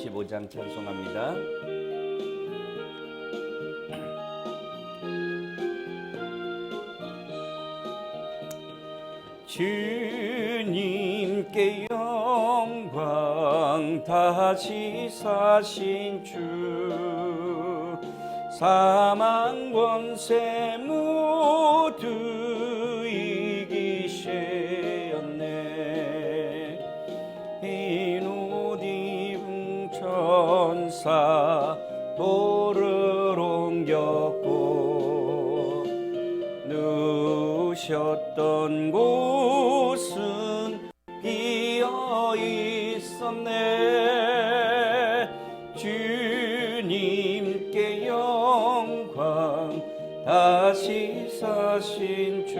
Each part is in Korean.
25장 찬송합니다. 주님께 영광 다시 사신 주 사망 권세 모두 이기셨네. 흰 옷 입은 천사 돌을 옮겼고 누우셨던 곳은 비어 있었네. 주님께 영광 다시 사신 주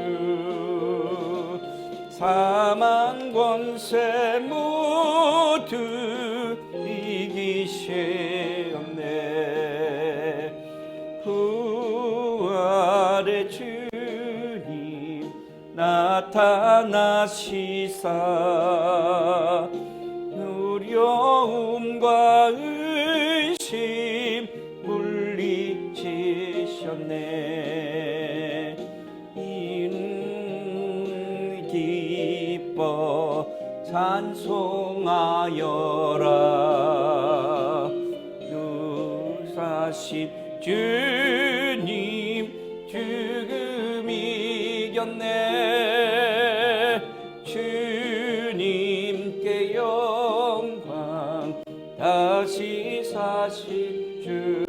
사망 권세 모두 이기셨네. 부활의 주님 나타나시사 두려움과 의심 물리치셨네. 이는 기뻐 찬송하여라. 누사신 주님 죽음 이겼네. 주님께 영광 다시 사신 주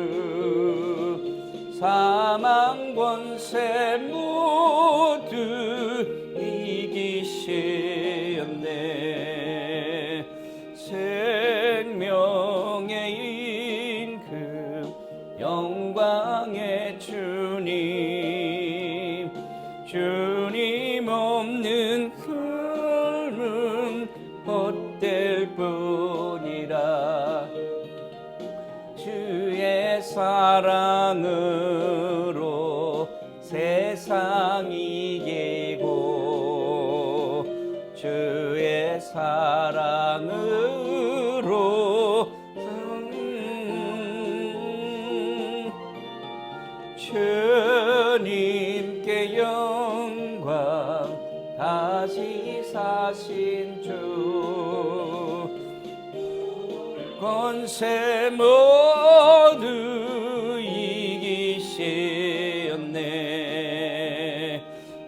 사망 권세 모두 이기셨네. 생명의 임금 영광의 주님 주님 없는 삶은 헛될 뿐이라. 주의 사랑으로 세상 이기고 주의 사랑으로 주님께 영광 다시 사신 주 권세 모두 이기셨네.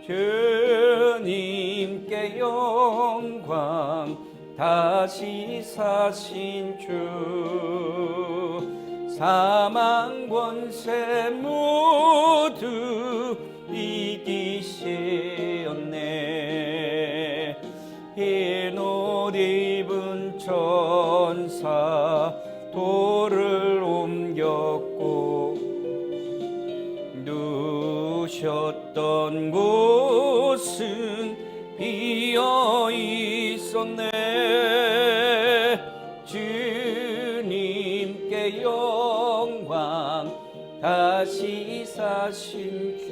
주님께 영광 다시 사신 주 사망 권세 모두 이기셨네. 흰 옷 입은 천사 돌을 옮겼고 누우셨던 곳은 비어 있었네. 주님께 영광 다시 사신 주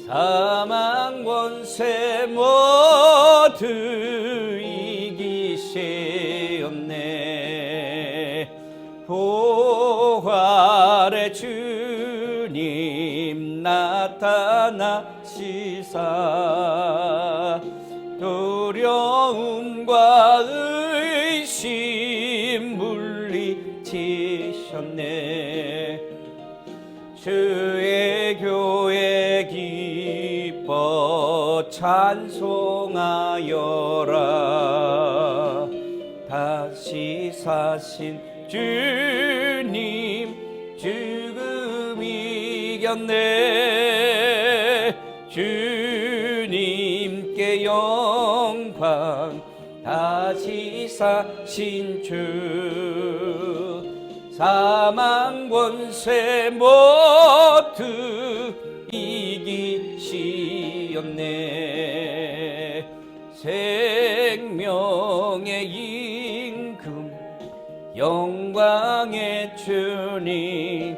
사망 권세 모두 이기셨네. 부활의 주님 나타나시사 두려움과 의심 물리치셨네. 주의 교회 기뻐 찬송하여라. 다시 사신 주님 죽음 이겼네. 주님께 영광 다시 사신 주 사망 권세 모두 이기시었네. 생명의 임금 영광의 주님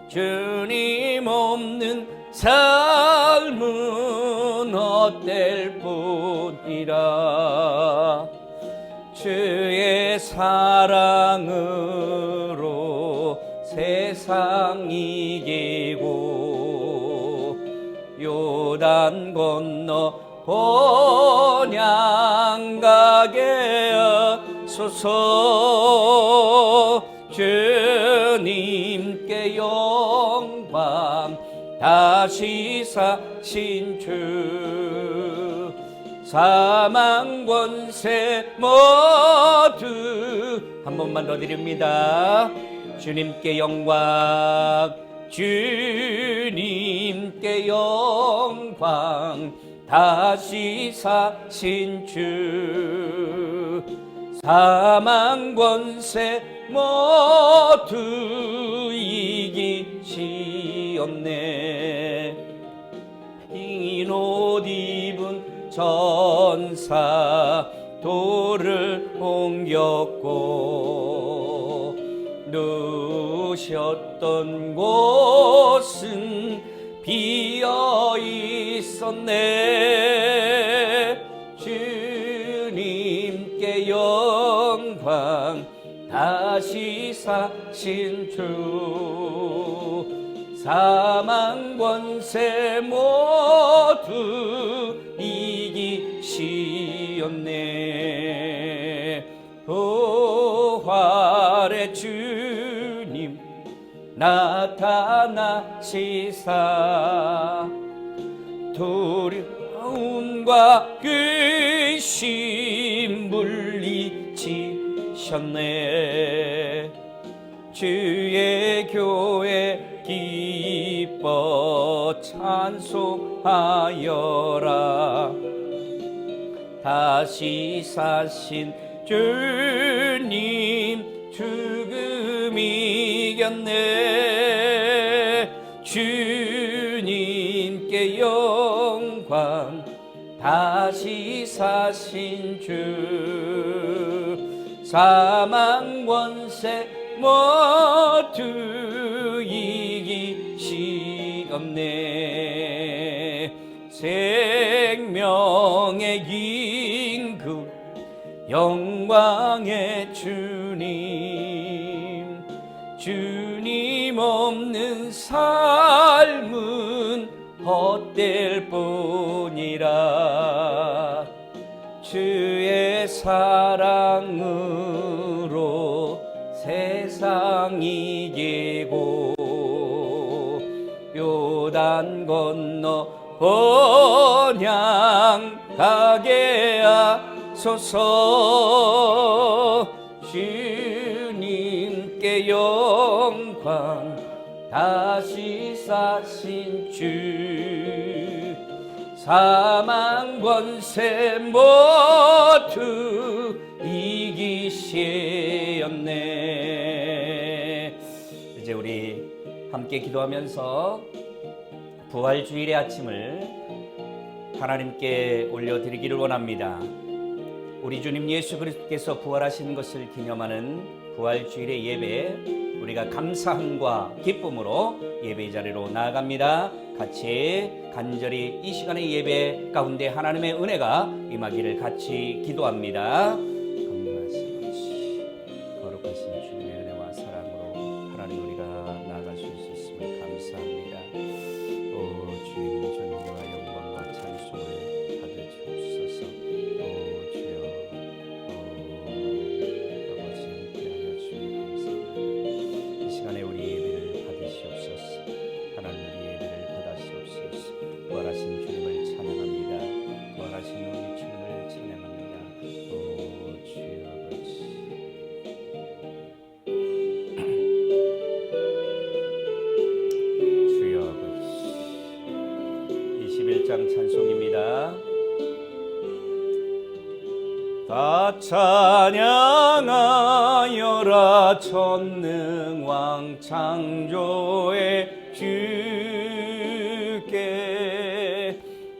주님 없는 삶은 헛될 뿐이라. 주의 주의 사랑으로 세상 이기고 요단 건너 본향 가게 하소서. 주님께 영광 다시 사신 주 사망 권세 모두 한 번만 더 드립니다. 주님께 영광 주님께 영광 다시 사신 주 사망 권세 모두 이기시었네. 흰 옷 입은 전사 돌을 옮겼고 누셨던 곳은 비어 있었네. 주님께 영광 다시 사신 주 사망 권세 모두 이기시었네. 부활의 주님 나타나시사 두려움과 근심 물리치셨네. 주의 교회 기뻐 찬송하여라. 다시 사신 주님 죽음 이겼네. 주님께 영광 다시 사신 주 사망 권세 모두 이기시었네. 생명의 임금 영광의 주님 주님 없는 삶은 헛될 뿐이라. 주의 사랑으로 세상 이기고 요단 건너 본향 가게 하소서. 주님께 영광 다시 사신 주 사망 권세 모두 이기시었네. 이제 우리 함께 기도하면서 부활주일의 아침을 하나님께 올려드리기를 원합니다. 우리 주님 예수 그리스도께서 부활하신 것을 기념하는 부활주일의 예배, 우리가 감사함과 기쁨으로 예배의 자리로 나아갑니다. 같이 간절히 이 시간의 예배 가운데 하나님의 은혜가 임하기를 같이 기도합니다. 건강하시고 거룩하신 주님의 은혜와 사랑으로 하나님 우리가 나아갈 수 있었음을 감사합니다. 오 주님 존귀와 영광과 찬송을 받을 주옵소서. 오 주여 아버지 함께하여 주님 감사합니다. 이 시간에 우리 예배를 받으시옵소서. 하나님 우리 예배를 받으시옵소서. 부활하신 주님을 찬양합니다. 부활하신 우리 주님을 찬양합니다. 오 주여 아버지 주여 아버지 21장 찬송입니다. 다 찬양하여라 전능왕 창조의 주께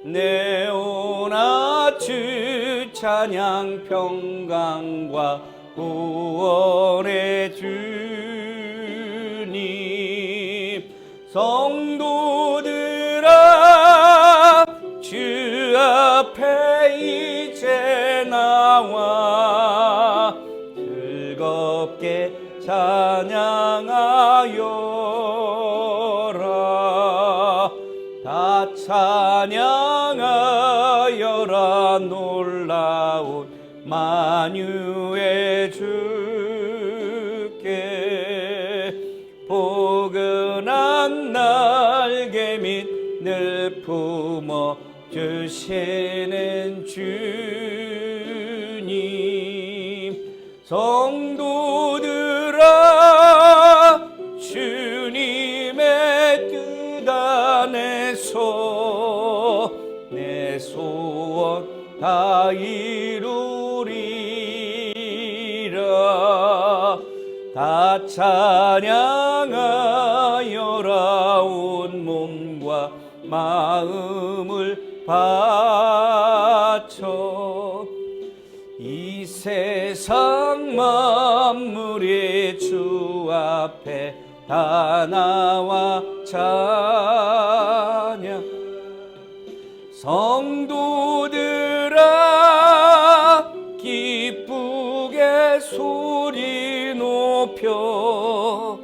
내오나 주 찬양 평강과 구원의 주님 성도들아 주 앞에 이제 나와 즐겁게 찬양하여라. 다 찬양하여라. 놀라운 만유의 주께 포근한 날개 밑을 품어 주시는 주님. 성도들아 주님의 뜻 안에서 내 소원 다 이루리라. 다 찬양하여라. 온 몸과 마음을 바쳐 이 세상 만물이 주 앞에 다 나와 찬양. 성도들아 기쁘게 소리 높여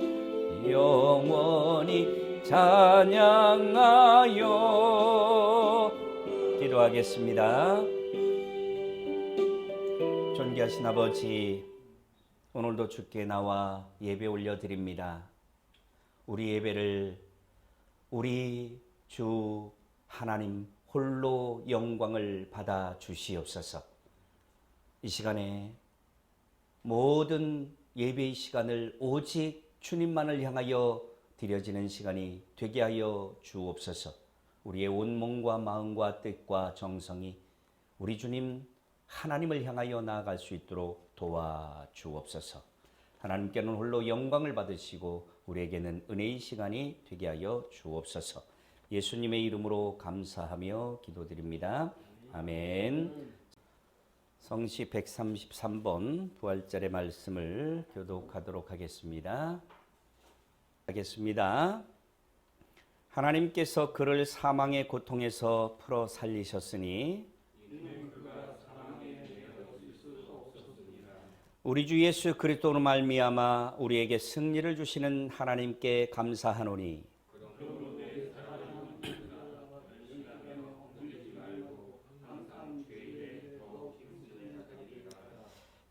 영원히 찬양하여. 기도하겠습니다. 존귀하신 아버지, 오늘도 주께 나와 예배 올려드립니다. 우리 예배를 우리 주 하나님 홀로 영광을 받아 주시옵소서. 이 시간에 모든 예배의 시간을 오직 주님만을 향하여 드려지는 시간이 되게 하여 주옵소서. 우리의 온 몸과 마음과 뜻과 정성이 우리 주님 하나님을 향하여 나아갈 수 있도록 도와주옵소서. 하나님께는 홀로 영광을 받으시고 우리에게는 은혜의 시간이 되게 하여 주옵소서. 예수님의 이름으로 감사하며 기도드립니다. 아멘. 성시 133번 부활절의 말씀을 교독하도록 하겠습니다. 하나님께서 그를 사망의 고통에서 풀어 살리셨으니 우리 주 예수 그리스도로 말미암아 우리에게 승리를 주시는 하나님께 감사하노니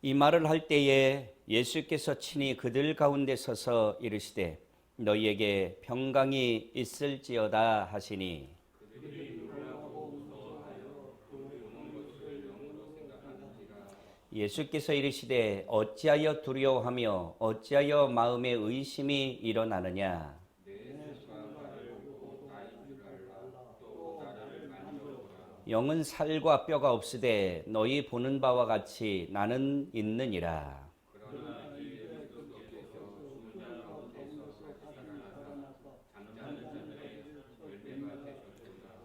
이 말을 할 때에 예수께서 친히 그들 가운데 서서 이르시되 너희에게 평강이 있을지어다 하시니 예수께서 이르시되 어찌하여 두려워하며 어찌하여 마음에 의심이 일어나느냐. 영은 살과 뼈가 없으되 너희 보는 바와 같이 나는 있느니라.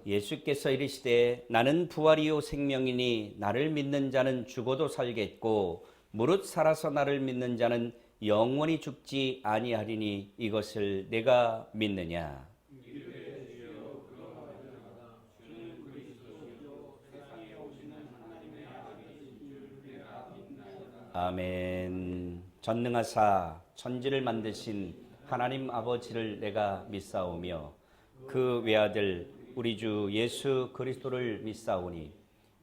예수께서 이르시되 나는 부활이요 생명이니 나를 믿는 자는 죽어도 살겠고 무릇 살아서 나를 믿는 자는 영원히 죽지 아니하리니 이것을 내가 믿느냐. 아멘. 전능하사 천지를 만드신 하나님 아버지를 내가 믿사오며 그 외아들 우리 주 예수 그리스도를 믿사오니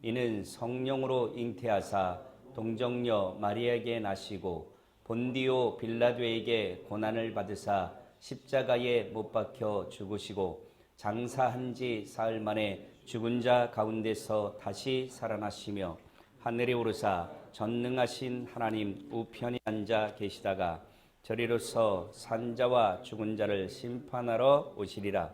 이는 성령으로 잉태하사 동정녀 마리아에게 나시고 본디오 빌라도에게 고난을 받으사 십자가에 못 박혀 죽으시고 장사한 지 사흘 만에 죽은 자 가운데서 다시 살아나시며 하늘에 오르사 전능하신 하나님 우편에 앉아 계시다가 저리로서 산자와 죽은 자를 심판하러 오시리라.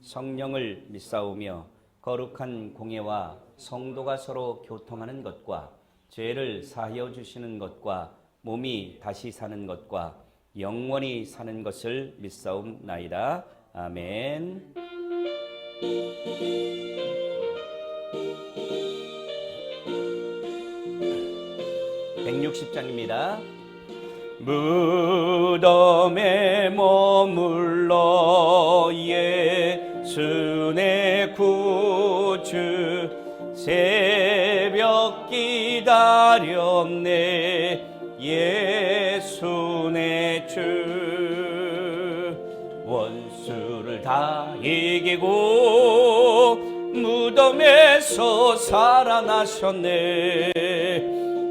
성령을 믿사오며 거룩한 공예와 성도가 서로 교통하는 것과 죄를 사하여 주시는 것과 몸이 다시 사는 것과 영원히 사는 것을 믿사옵나이다. 아멘. 160장입니다. 무덤에 머물러 예수 내 구주 새벽 기다렸네. 예수 이기고 무덤에서 살아나셨네.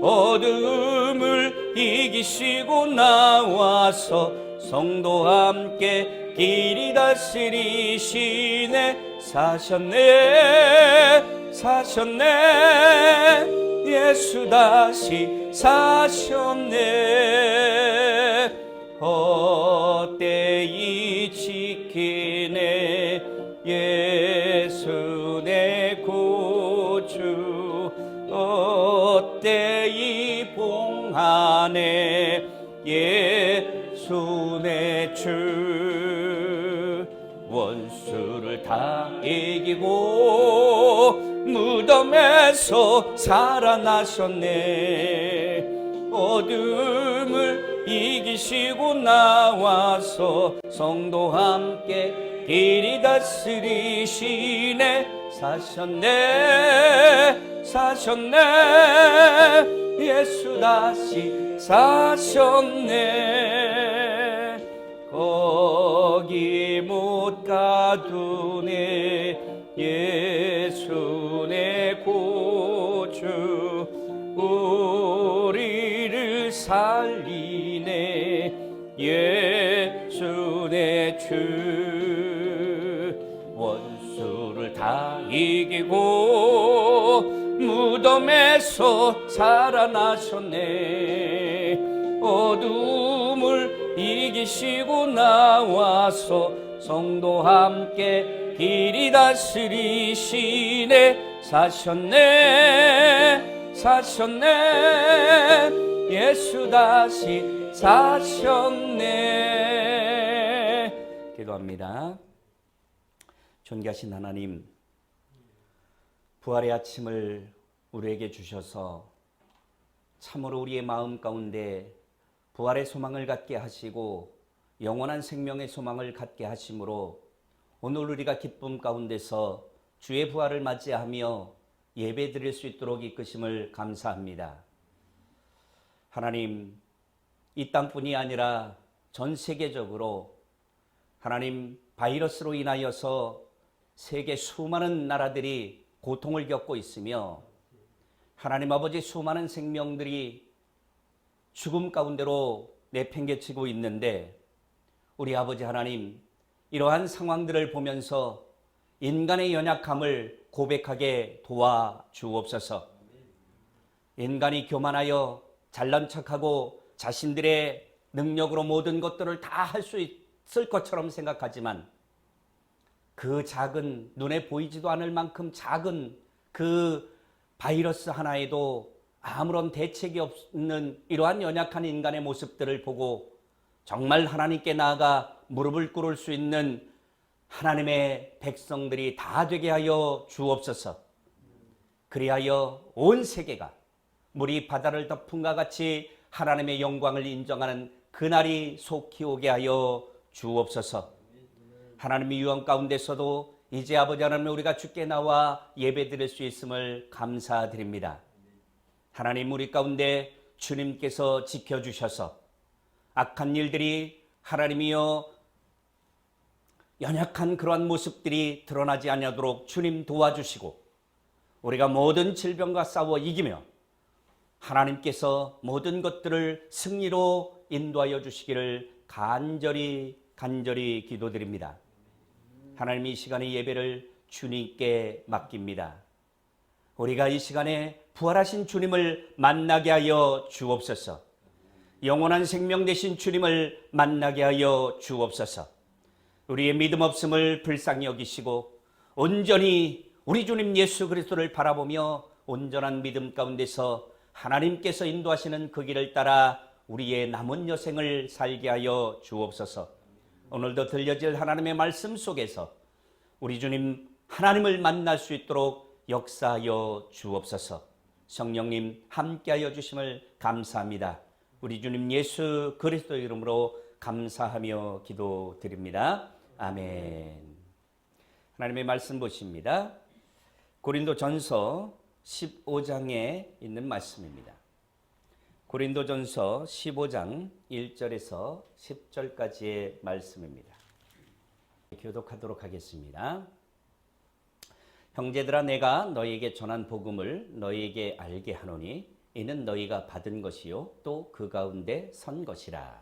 어둠을 이기시고 나와서 성도와 함께 길이 다스리시네. 사셨네 사셨네 예수 다시 사셨네. 헛되이 지키네 예수 내 구주. 헛되이 봉하네 예수 내 주. 원수를 다 이기고 무덤에서 살아나셨네. 어둠을 이기시고 나와서 성도와 함께 길이 다스리시네. 사셨네 사셨네 예수 다시 사셨네. 거기 못 가두네 예수 내 구주. 우리를 살리네 예수 내 주. 원수를 다 이기고 무덤에서 살아나셨네. 어둠을 이기시고 나와서 성도와 함께 길이 다스리시네. 사셨네 사셨네 예수 다시 사셨네. 기도합니다. 존귀하신 하나님, 부활의 아침을 우리에게 주셔서 참으로 우리의 마음 가운데 부활의 소망을 갖게 하시고 영원한 생명의 소망을 갖게 하심으로 오늘 우리가 기쁨 가운데서 주의 부활을 맞이하며 예배 드릴 수 있도록 이끄심을 감사합니다. 하나님, 이 땅뿐이 아니라 전 세계적으로 하나님 바이러스로 인하여서 세계 수많은 나라들이 고통을 겪고 있으며 하나님 아버지 수많은 생명들이 죽음 가운데로 내팽개치고 있는데 우리 아버지 하나님, 이러한 상황들을 보면서 인간의 연약함을 고백하게 도와주옵소서. 인간이 교만하여 잘난 척하고 자신들의 능력으로 모든 것들을 다 할 수 있을 것처럼 생각하지만 그 작은, 눈에 보이지도 않을 만큼 작은 그 바이러스 하나에도 아무런 대책이 없는 이러한 연약한 인간의 모습들을 보고 정말 하나님께 나아가 무릎을 꿇을 수 있는 하나님의 백성들이 다 되게 하여 주옵소서. 그리하여 온 세계가 물이 바다를 덮음과 같이 하나님의 영광을 인정하는 그날이 속히 오게 하여 주옵소서. 하나님의 유언 가운데서도 이제 아버지 하나님, 우리가 주께 나와 예배 드릴 수 있음을 감사드립니다. 하나님, 우리 가운데 주님께서 지켜주셔서 악한 일들이 하나님이여 연약한 그러한 모습들이 드러나지 아니하도록 주님 도와주시고 우리가 모든 질병과 싸워 이기며 하나님께서 모든 것들을 승리로 인도하여 주시기를 간절히 기도드립니다. 하나님, 이 시간의 예배를 주님께 맡깁니다. 우리가 이 시간에 부활하신 주님을 만나게 하여 주옵소서. 영원한 생명 되신 주님을 만나게 하여 주옵소서. 우리의 믿음 없음을 불쌍히 여기시고 온전히 우리 주님 예수 그리스도를 바라보며 온전한 믿음 가운데서 하나님께서 인도하시는 그 길을 따라 우리의 남은 여생을 살게 하여 주옵소서. 오늘도 들려질 하나님의 말씀 속에서 우리 주님 하나님을 만날 수 있도록 역사하여 주옵소서. 성령님 함께하여 주심을 감사합니다. 우리 주님 예수 그리스도 이름으로 감사하며 기도드립니다. 아멘. 하나님의 말씀 보십니다. 고린도전서 15장에 있는 말씀입니다. 고린도전서 15장 1절에서 10절까지의 말씀입니다. 교독하도록 하겠습니다. 형제들아 내가 너희에게 전한 복음을 너희에게 알게 하노니 이는 너희가 받은 것이요 또 그 가운데 선 것이라.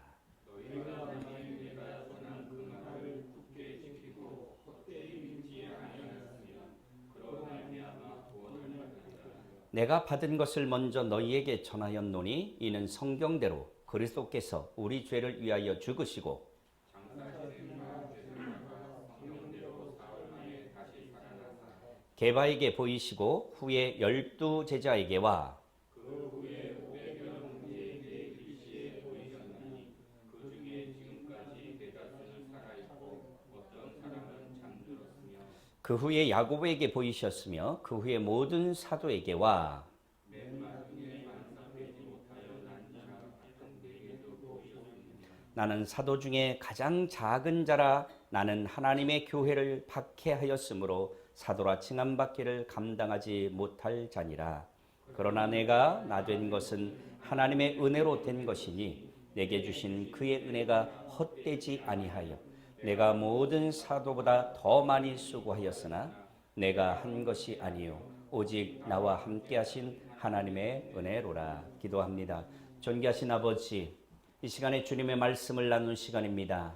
내가 받은 것을 먼저 너희에게 전하였노니 이는 성경대로 그리스도께서 우리 죄를 위하여 죽으시고 게바에게 보이시고 후에 12 제자에게와 그 후에 야고보에게 보이셨으며 그 후에 모든 사도에게와 나는 사도 중에 가장 작은 자라 나는 하나님의 교회를 박해하였으므로 사도라 칭함받기를 감당하지 못할 자니라. 그러나 내가 나 된 것은 하나님의 은혜로 된 것이니 내게 주신 그의 은혜가 헛되지 아니하여 내가 모든 사도보다 더 많이 수고하였으나 내가 한 것이 아니요 오직 나와 함께 하신 하나님의 은혜로라. 기도합니다. 존귀하신 아버지, 이 시간에 주님의 말씀을 나눈 시간입니다.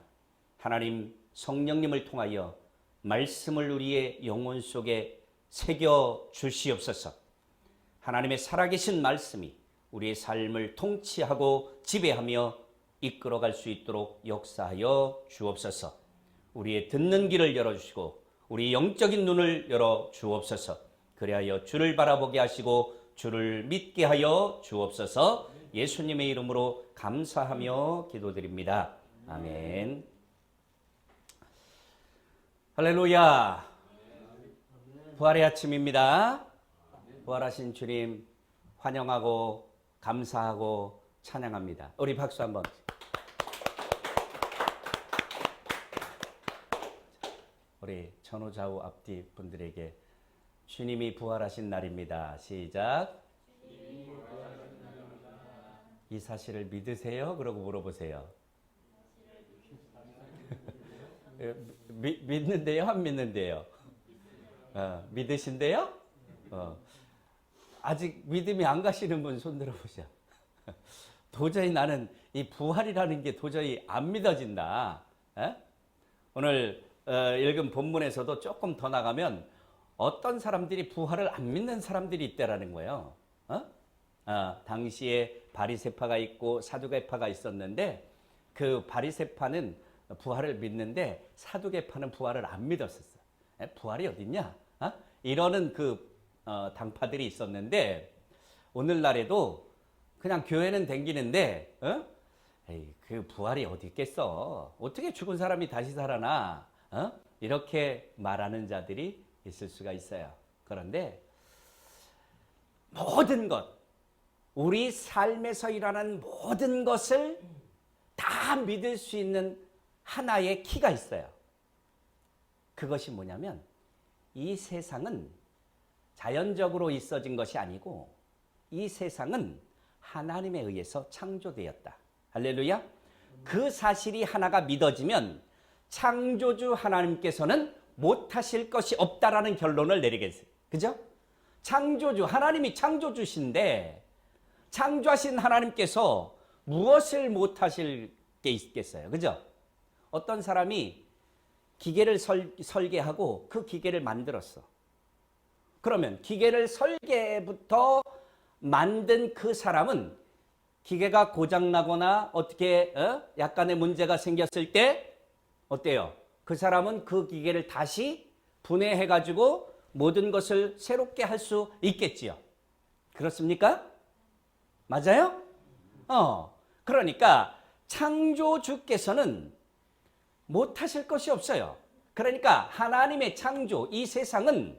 하나님 성령님을 통하여 말씀을 우리의 영혼 속에 새겨 주시옵소서. 하나님의 살아계신 말씀이 우리의 삶을 통치하고 지배하며 이끌어갈 수 있도록 역사하여 주옵소서. 우리의 듣는 귀를 열어주시고 우리 영적인 눈을 열어 주옵소서. 그리하여 주를 바라보게 하시고 주를 믿게 하여 주옵소서. 예수님의 이름으로 감사하며 기도드립니다. 아멘. 할렐루야. 부활의 아침입니다. 부활하신 주님 환영하고 감사하고 찬양합니다. 우리 박수 한번. 우리 전후좌우 앞뒤 분들에게 주님이 부활하신 날입니다. 시작. 이 사실을 믿으세요? 그러고 물어보세요. 믿는데요? 안 믿는데요? 믿으신데요? 아직 믿음이 안 가시는 분 손 들어보자. 도저히 나는 이 부활이라는 게 도저히 안 믿어진다. 오늘 읽은 본문에서도 조금 더 나가면 어떤 사람들이 부활을 안 믿는 사람들이 있다라는 거예요. 당시에 바리새파가 있고 사두개파가 있었는데 그 바리새파는 부활을 믿는데 사두개파는 부활을 안 믿었었어. 부활이 어딨냐? 이러는 그 당파들이 있었는데 오늘날에도 그냥 교회는 댕기는데 에이, 그 부활이 어디 있겠어? 어떻게 죽은 사람이 다시 살아나? 이렇게 말하는 자들이 있을 수가 있어요. 그런데 모든 것, 우리 삶에서 일어나는 모든 것을 다 믿을 수 있는 하나의 키가 있어요. 그것이 뭐냐면 이 세상은 자연적으로 있어진 것이 아니고 이 세상은 하나님에 의해서 창조되었다. 할렐루야. 그 사실이 하나가 믿어지면 창조주 하나님께서는 못하실 것이 없다라는 결론을 내리겠어요. 그죠? 창조주, 하나님이 창조주신데 창조하신 하나님께서 무엇을 못하실 게 있겠어요? 그죠? 어떤 사람이 기계를 설계하고 그 기계를 만들었어. 그러면 기계를 설계부터 만든 그 사람은 기계가 고장나거나 어떻게 약간의 문제가 생겼을 때 어때요? 그 사람은 그 기계를 다시 분해해가지고 모든 것을 새롭게 할 수 있겠지요. 그렇습니까? 맞아요? 그러니까 창조주께서는 못하실 것이 없어요. 그러니까 하나님의 창조, 이 세상은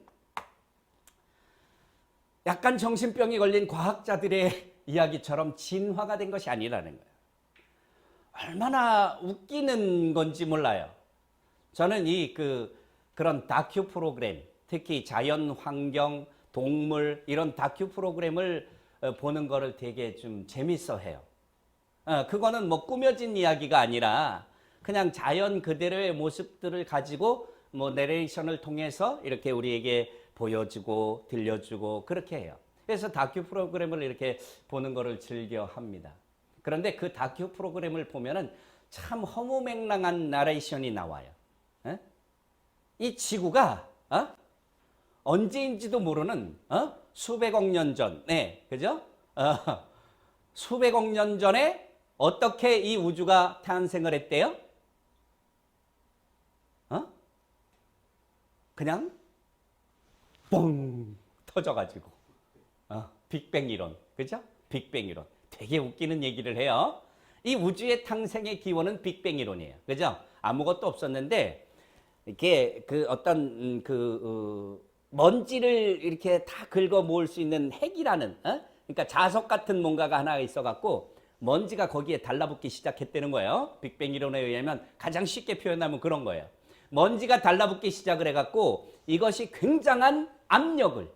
약간 정신병이 걸린 과학자들의 이야기처럼 진화가 된 것이 아니라는 거예요. 얼마나 웃기는 건지 몰라요. 저는 그런 다큐 프로그램, 특히 자연 환경, 동물 이런 다큐 프로그램을 보는 거를 되게 좀 재밌어 해요. 그거는 뭐 꾸며진 이야기가 아니라 그냥 자연 그대로의 모습들을 가지고 뭐 내레이션을 통해서 이렇게 우리에게 보여주고 들려주고 그렇게 해요. 그래서 다큐 프로그램을 이렇게 보는 거를 즐겨 합니다. 그런데 그 다큐 프로그램을 보면은 참 허무맹랑한 나레이션이 나와요. 에? 이 지구가 언제인지도 모르는 수백억 년 전, 네, 그죠? 수백억 년 전에 어떻게 이 우주가 탄생을 했대요? 그냥 뻥 터져가지고 빅뱅 이론, 그죠? 빅뱅 이론. 되게 웃기는 얘기를 해요. 이 우주의 탄생의 기원은 빅뱅 이론이에요, 그죠? 아무것도 없었는데 이게 그 어떤 먼지를 이렇게 다 긁어 모을 수 있는 핵이라는, 그러니까 자석 같은 뭔가가 하나 있어갖고 먼지가 거기에 달라붙기 시작했다는 거예요. 빅뱅 이론에 의하면 가장 쉽게 표현하면 그런 거예요. 먼지가 달라붙기 시작을 해갖고 이것이 굉장한 압력을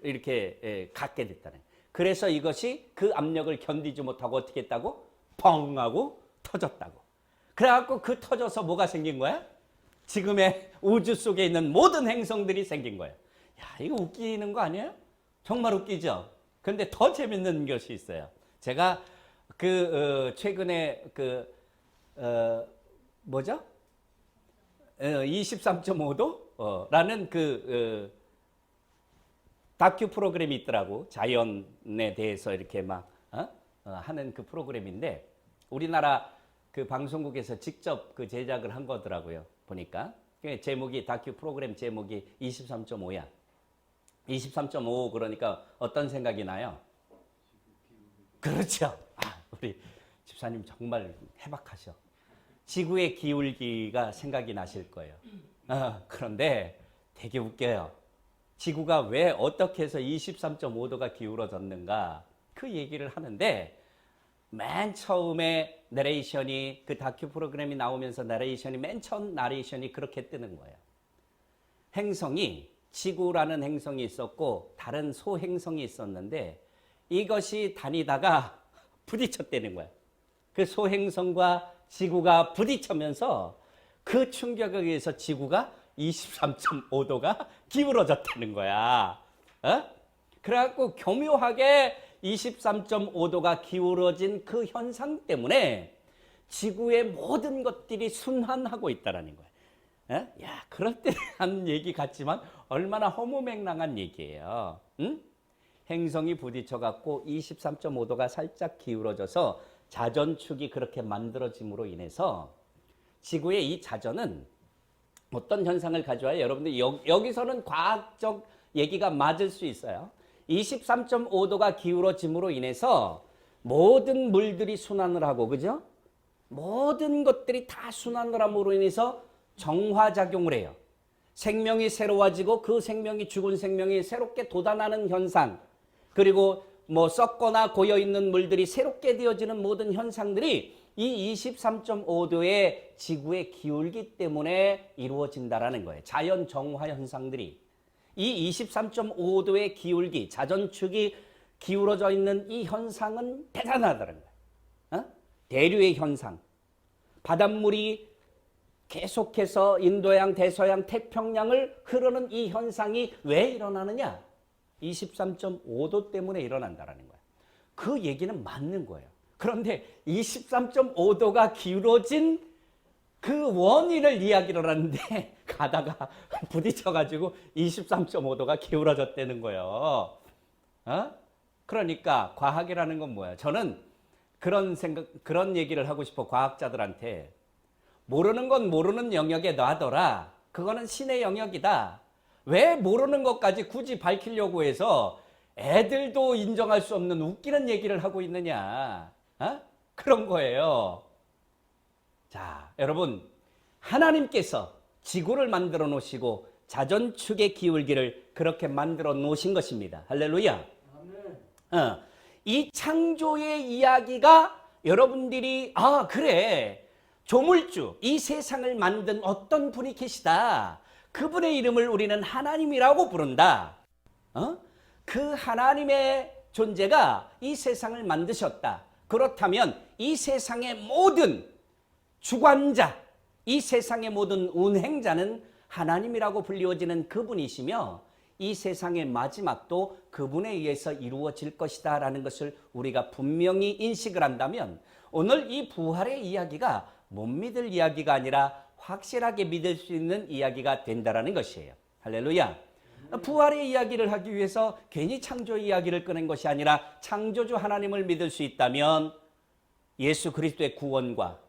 이렇게 갖게 됐다는. 그래서 이것이 그 압력을 견디지 못하고 어떻게 했다고? 펑 하고 터졌다고. 그래갖고 그 터져서 뭐가 생긴 거야? 지금의 우주 속에 있는 모든 행성들이 생긴 거예요. 야, 이거 웃기는 거 아니에요? 정말 웃기죠? 근데 더 재밌는 것이 있어요. 제가 최근에 뭐죠? 23.5도? 라는 다큐 프로그램이 있더라고. 자연에 대해서 이렇게 막 하는 그 프로그램인데 우리나라 그 방송국에서 직접 그 제작을 한 거더라고요. 보니까 제목이 다큐 프로그램 제목이 23.5야. 23.5 그러니까 어떤 생각이 나요? 그렇죠. 우리 집사님 정말 해박하셔. 지구의 기울기가 생각이 나실 거예요. 그런데 되게 웃겨요. 지구가 왜 어떻게 해서 23.5도가 기울어졌는가 그 얘기를 하는데 맨 처음에 내레이션이 그 다큐 프로그램이 나오면서 맨 처음 나레이션이 그렇게 뜨는 거예요. 행성이 지구라는 행성이 있었고 다른 소행성이 있었는데 이것이 다니다가 부딪혔다는 거예요. 그 소행성과 지구가 부딪히면서 그 충격에 의해서 지구가 23.5도가 기울어졌다는 거야. 그래갖고 교묘하게 23.5도가 기울어진 그 현상 때문에 지구의 모든 것들이 순환하고 있다는 거예요. 야, 그럴듯한 얘기 같지만 얼마나 허무맹랑한 얘기예요. 응? 행성이 부딪혀갖고 23.5도가 살짝 기울어져서 자전축이 그렇게 만들어짐으로 인해서 지구의 이 자전은 어떤 현상을 가져와요? 여러분들 여기서는 과학적 얘기가 맞을 수 있어요. 23.5도가 기울어짐으로 인해서 모든 물들이 순환을 하고, 그죠? 모든 것들이 다 순환을 함으로 인해서 정화작용을 해요. 생명이 새로워지고 그 생명이 죽은 생명이 새롭게 돋아나는 현상, 그리고 뭐 썩거나 고여있는 물들이 새롭게 되어지는 모든 현상들이 이 23.5도의 지구의 기울기 때문에 이루어진다라는 거예요. 자연 정화 현상들이. 이 23.5도의 기울기, 자전축이 기울어져 있는 이 현상은 대단하다는 거예요. 대류의 현상. 바닷물이 계속해서 인도양, 대서양, 태평양을 흐르는 이 현상이 왜 일어나느냐? 23.5도 때문에 일어난다는 거예요. 그 얘기는 맞는 거예요. 그런데 23.5도가 기울어진 그 원인을 이야기를 하는데 가다가 부딪혀가지고 23.5도가 기울어졌다는 거예요. 그러니까 과학이라는 건 뭐야? 저는 그런 얘기를 하고 싶어. 과학자들한테 모르는 건 모르는 영역에 놔둬라. 그거는 신의 영역이다. 왜 모르는 것까지 굳이 밝히려고 해서 애들도 인정할 수 없는 웃기는 얘기를 하고 있느냐? 그런 거예요. 자, 여러분, 하나님께서 지구를 만들어 놓으시고 자전축의 기울기를 그렇게 만들어 놓으신 것입니다. 할렐루야. 이 창조의 이야기가 여러분들이 그래, 조물주, 이 세상을 만든 어떤 분이 계시다. 그분의 이름을 우리는 하나님이라고 부른다. 그 하나님의 존재가 이 세상을 만드셨다. 그렇다면 이 세상의 모든 주관자, 이 세상의 모든 운행자는 하나님이라고 불리워지는 그분이시며 이 세상의 마지막도 그분에 의해서 이루어질 것이다 라는 것을 우리가 분명히 인식을 한다면 오늘 이 부활의 이야기가 못 믿을 이야기가 아니라 확실하게 믿을 수 있는 이야기가 된다라는 것이에요. 할렐루야. 부활의 이야기를 하기 위해서 괜히 창조 이야기를 꺼낸 것이 아니라 창조주 하나님을 믿을 수 있다면 예수 그리스도의 구원과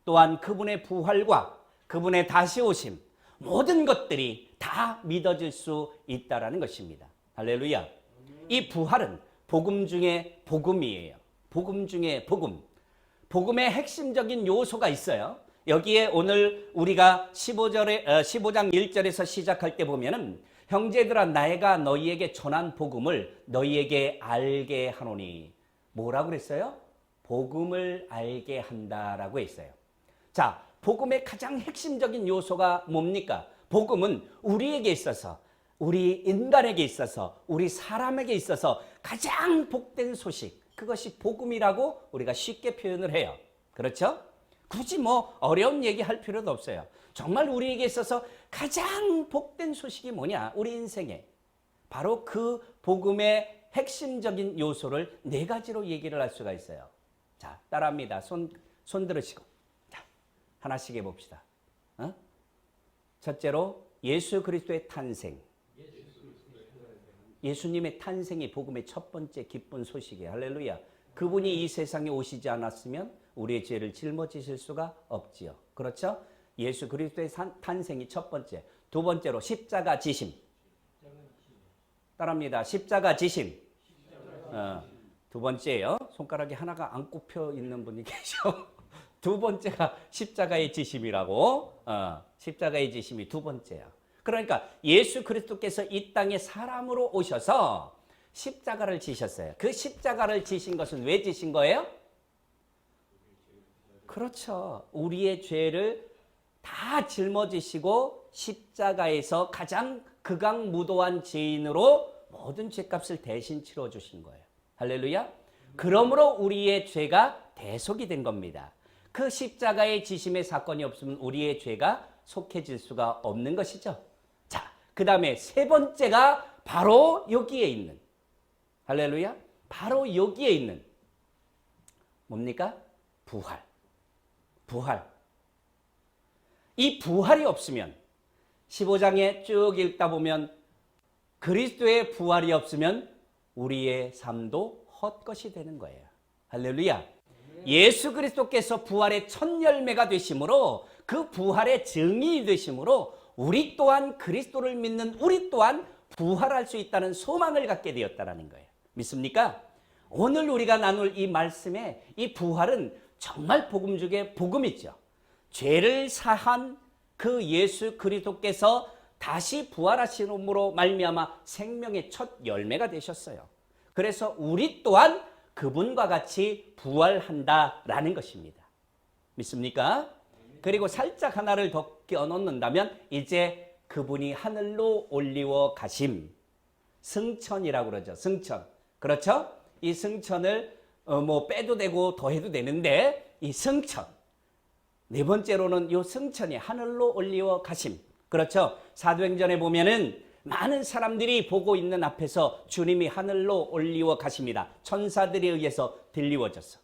또한 그분의 부활과 그분의 다시 오심 모든 것들이 다 믿어질 수 있다라는 것입니다. 할렐루야. 이 부활은 복음 중에 복음이에요. 복음 중에 복음. 복음의 핵심적인 요소가 있어요. 여기에 오늘 우리가 15장 1절에서 시작할 때 보면은 형제들아 내가 너희에게 전한 복음을 너희에게 알게 하노니 뭐라고 그랬어요? 복음을 알게 한다라고 했어요. 자, 복음의 가장 핵심적인 요소가 뭡니까? 복음은 우리에게 있어서 우리 인간에게 있어서 우리 사람에게 있어서 가장 복된 소식 그것이 복음이라고 우리가 쉽게 표현을 해요. 그렇죠? 굳이 뭐 어려운 얘기 할 필요도 없어요. 정말 우리에게 있어서 가장 복된 소식이 뭐냐? 우리 인생에 바로 그 복음의 핵심적인 요소를 네 가지로 얘기를 할 수가 있어요. 자, 따라합니다. 손 들으시고 자, 하나씩 해봅시다. 첫째로 예수 그리스도의 탄생. 예수님의 탄생이 복음의 첫 번째 기쁜 소식이에요. 할렐루야. 그분이 이 세상에 오시지 않았으면 우리의 죄를 짊어지실 수가 없지요. 그렇죠? 예수 그리스도의 탄생이 첫 번째. 두 번째로 십자가 지심. 따라합니다. 십자가 지심. 두 번째예요. 손가락이 하나가 안 꼽혀 있는 분이 계셔. 두 번째가 십자가의 지심이라고. 십자가의 지심이 두 번째야. 그러니까 예수 그리스도께서 이 땅에 사람으로 오셔서 십자가를 지셨어요. 그 십자가를 지신 것은 왜 지신 거예요? 그렇죠. 우리의 죄를 다 짊어지시고 십자가에서 가장 극악무도한 죄인으로 모든 죄값을 대신 치러주신 거예요. 할렐루야. 그러므로 우리의 죄가 대속이 된 겁니다. 그 십자가의 지심의 사건이 없으면 우리의 죄가 속해질 수가 없는 것이죠. 자, 그 다음에 세 번째가 바로 여기에 있는 할렐루야. 바로 여기에 있는 뭡니까? 부활. 부활. 이 부활이 없으면 15장에 쭉 읽다 보면 그리스도의 부활이 없으면 우리의 삶도 헛것이 되는 거예요. 할렐루야. 예수 그리스도께서 부활의 첫 열매가 되심으로 그 부활의 증인이 되심으로 우리 또한 그리스도를 믿는 우리 또한 부활할 수 있다는 소망을 갖게 되었다는 거예요. 믿습니까? 오늘 우리가 나눌 이 말씀에 이 부활은 정말 복음 중에 복음이죠. 죄를 사한 그 예수 그리스도께서 다시 부활하심으로 말미암아 생명의 첫 열매가 되셨어요. 그래서 우리 또한 그분과 같이 부활한다라는 것입니다. 믿습니까? 그리고 살짝 하나를 더 껴넣는다면 이제 그분이 하늘로 올리워 가심. 승천이라고 그러죠. 승천. 그렇죠? 이 승천을 뭐 빼도 되고 더해도 되는데 이 승천. 네 번째로는 이 승천이 하늘로 올리워 가심. 그렇죠? 사도행전에 보면은 많은 사람들이 보고 있는 앞에서 주님이 하늘로 올리워 가십니다. 천사들에 의해서 들리워졌어.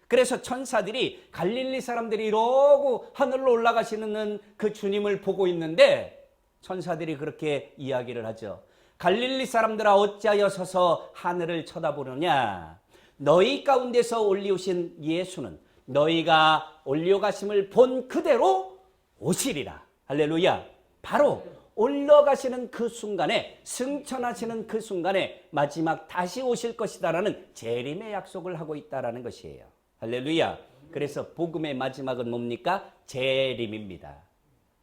그래서 천사들이 갈릴리 사람들이 이러고 하늘로 올라가시는 그 주님을 보고 있는데 천사들이 그렇게 이야기를 하죠. 갈릴리 사람들아 어찌하여 서서 하늘을 쳐다보느냐. 너희 가운데서 올리우신 예수는 너희가 올려가심을 본 그대로 오시리라. 할렐루야. 바로 올라가시는 그 순간에 승천하시는 그 순간에 마지막 다시 오실 것이다라는 재림의 약속을 하고 있다라는 것이에요. 할렐루야. 그래서 복음의 마지막은 뭡니까? 재림입니다.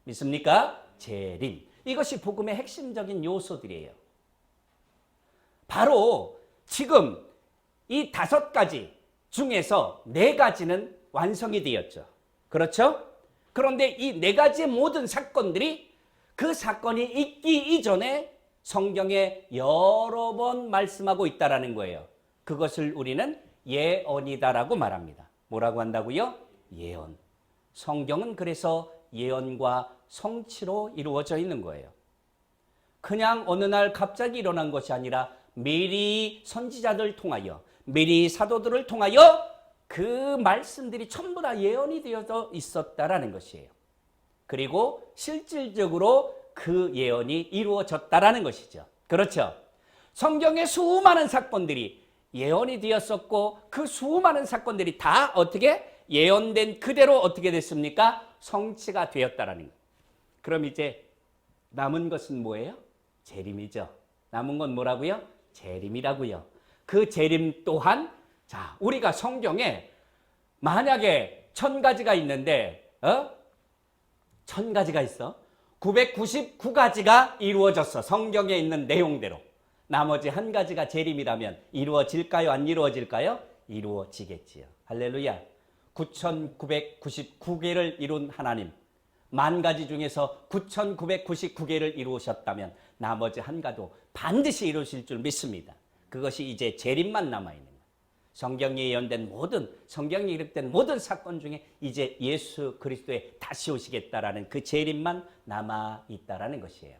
믿습니까? 재림. 이것이 복음의 핵심적인 요소들이에요. 바로 지금 이 5가지 중에서 4가지는 완성이 되었죠. 그렇죠? 그런데 이 4가지의 모든 사건들이 그 사건이 있기 이전에 성경에 여러 번 말씀하고 있다라는 거예요. 그것을 우리는 예언이다라고 말합니다. 뭐라고 한다고요? 예언. 성경은 그래서 예언과 성취로 이루어져 있는 거예요. 그냥 어느 날 갑자기 일어난 것이 아니라 미리 선지자들 통하여, 미리 사도들을 통하여 그 말씀들이 전부 다 예언이 되어져 있었다라는 것이에요. 그리고 실질적으로 그 예언이 이루어졌다라는 것이죠. 그렇죠? 성경의 수많은 사건들이 예언이 되었었고 그 수많은 사건들이 다 어떻게 예언된 그대로 어떻게 됐습니까? 성취가 되었다라는 거예요. 그럼 이제 남은 것은 뭐예요? 재림이죠. 남은 건 뭐라고요? 재림이라고요. 그 재림 또한 자, 우리가 성경에 만약에 1000가지가 있는데 1000가지가 있어. 999가지가 이루어졌어. 성경에 있는 내용대로. 나머지 한 가지가 재림이라면 이루어질까요? 안 이루어질까요? 이루어지겠지요. 할렐루야. 9999개를 이룬 하나님. 10,000가지 중에서 9999개를 이루셨다면 나머지 한 가도 반드시 이루실 줄 믿습니다. 그것이 이제 재림만 남아있는 거예요. 성경에 예언된 모든, 성경에 기록된 모든 사건 중에 이제 예수 그리스도의 다시 오시겠다라는 그 재림만 남아있다라는 것이에요.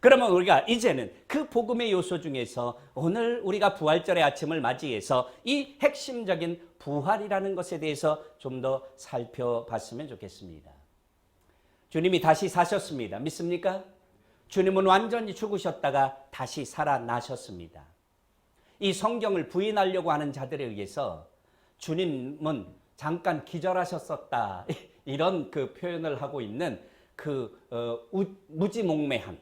그러면 우리가 이제는 그 복음의 요소 중에서 오늘 우리가 부활절의 아침을 맞이해서 이 핵심적인 부활이라는 것에 대해서 좀 더 살펴봤으면 좋겠습니다. 주님이 다시 사셨습니다. 믿습니까? 주님은 완전히 죽으셨다가 다시 살아나셨습니다. 이 성경을 부인하려고 하는 자들에 의해서 주님은 잠깐 기절하셨었다. 이런 그 표현을 하고 있는 그 무지몽매한.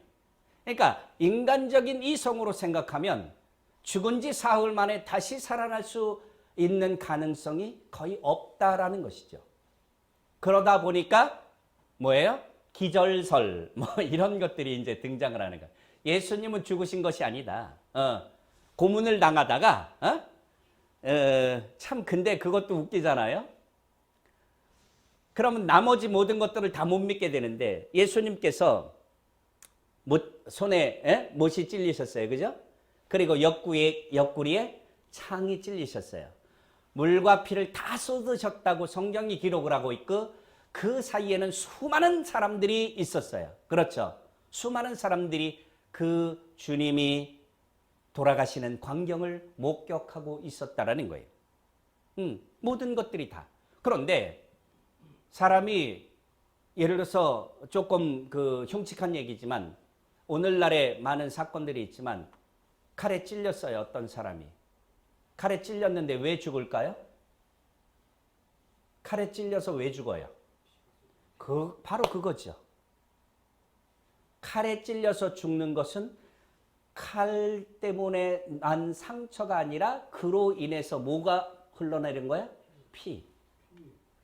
그러니까 인간적인 이성으로 생각하면 죽은 지 사흘 만에 다시 살아날 수 있는 가능성이 거의 없다라는 것이죠. 그러다 보니까 뭐예요? 기절설 뭐 이런 것들이 이제 등장을 하는 거예요. 예수님은 죽으신 것이 아니다. 고문을 당하다가 참 근데 그것도 웃기잖아요. 그러면 나머지 모든 것들을 다 못 믿게 되는데 예수님께서 손에 못이 찔리셨어요. 그죠? 그리고 옆구리에 창이 찔리셨어요. 물과 피를 다 쏟으셨다고 성경이 기록을 하고 있고 그 사이에는 수많은 사람들이 있었어요. 그렇죠? 수많은 사람들이 그 주님이 돌아가시는 광경을 목격하고 있었다라는 거예요. 모든 것들이 다. 그런데 사람이 예를 들어서 조금 그 흉측한 얘기지만 오늘날에 많은 사건들이 있지만 칼에 찔렸어요. 어떤 사람이. 칼에 찔렸는데 왜 죽을까요? 칼에 찔려서 왜 죽어요? 바로 그거죠. 칼에 찔려서 죽는 것은 칼 때문에 난 상처가 아니라 그로 인해서 뭐가 흘러내린 거야? 피.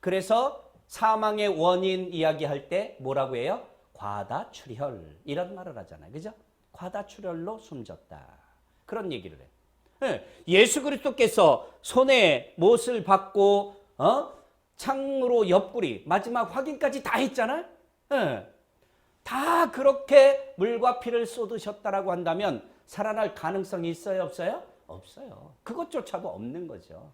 그래서 사망의 원인 이야기할 때 뭐라고 해요? 과다출혈 이런 말을 하잖아요. 그죠? 과다출혈로 숨졌다. 그런 얘기를 해요. 예수 그리스도께서 손에 못을 받고 창으로 옆구리 마지막 확인까지 다 했잖아요. 다 그렇게 물과 피를 쏟으셨다라고 한다면 살아날 가능성이 있어요? 없어요? 없어요. 그것조차도 없는 거죠.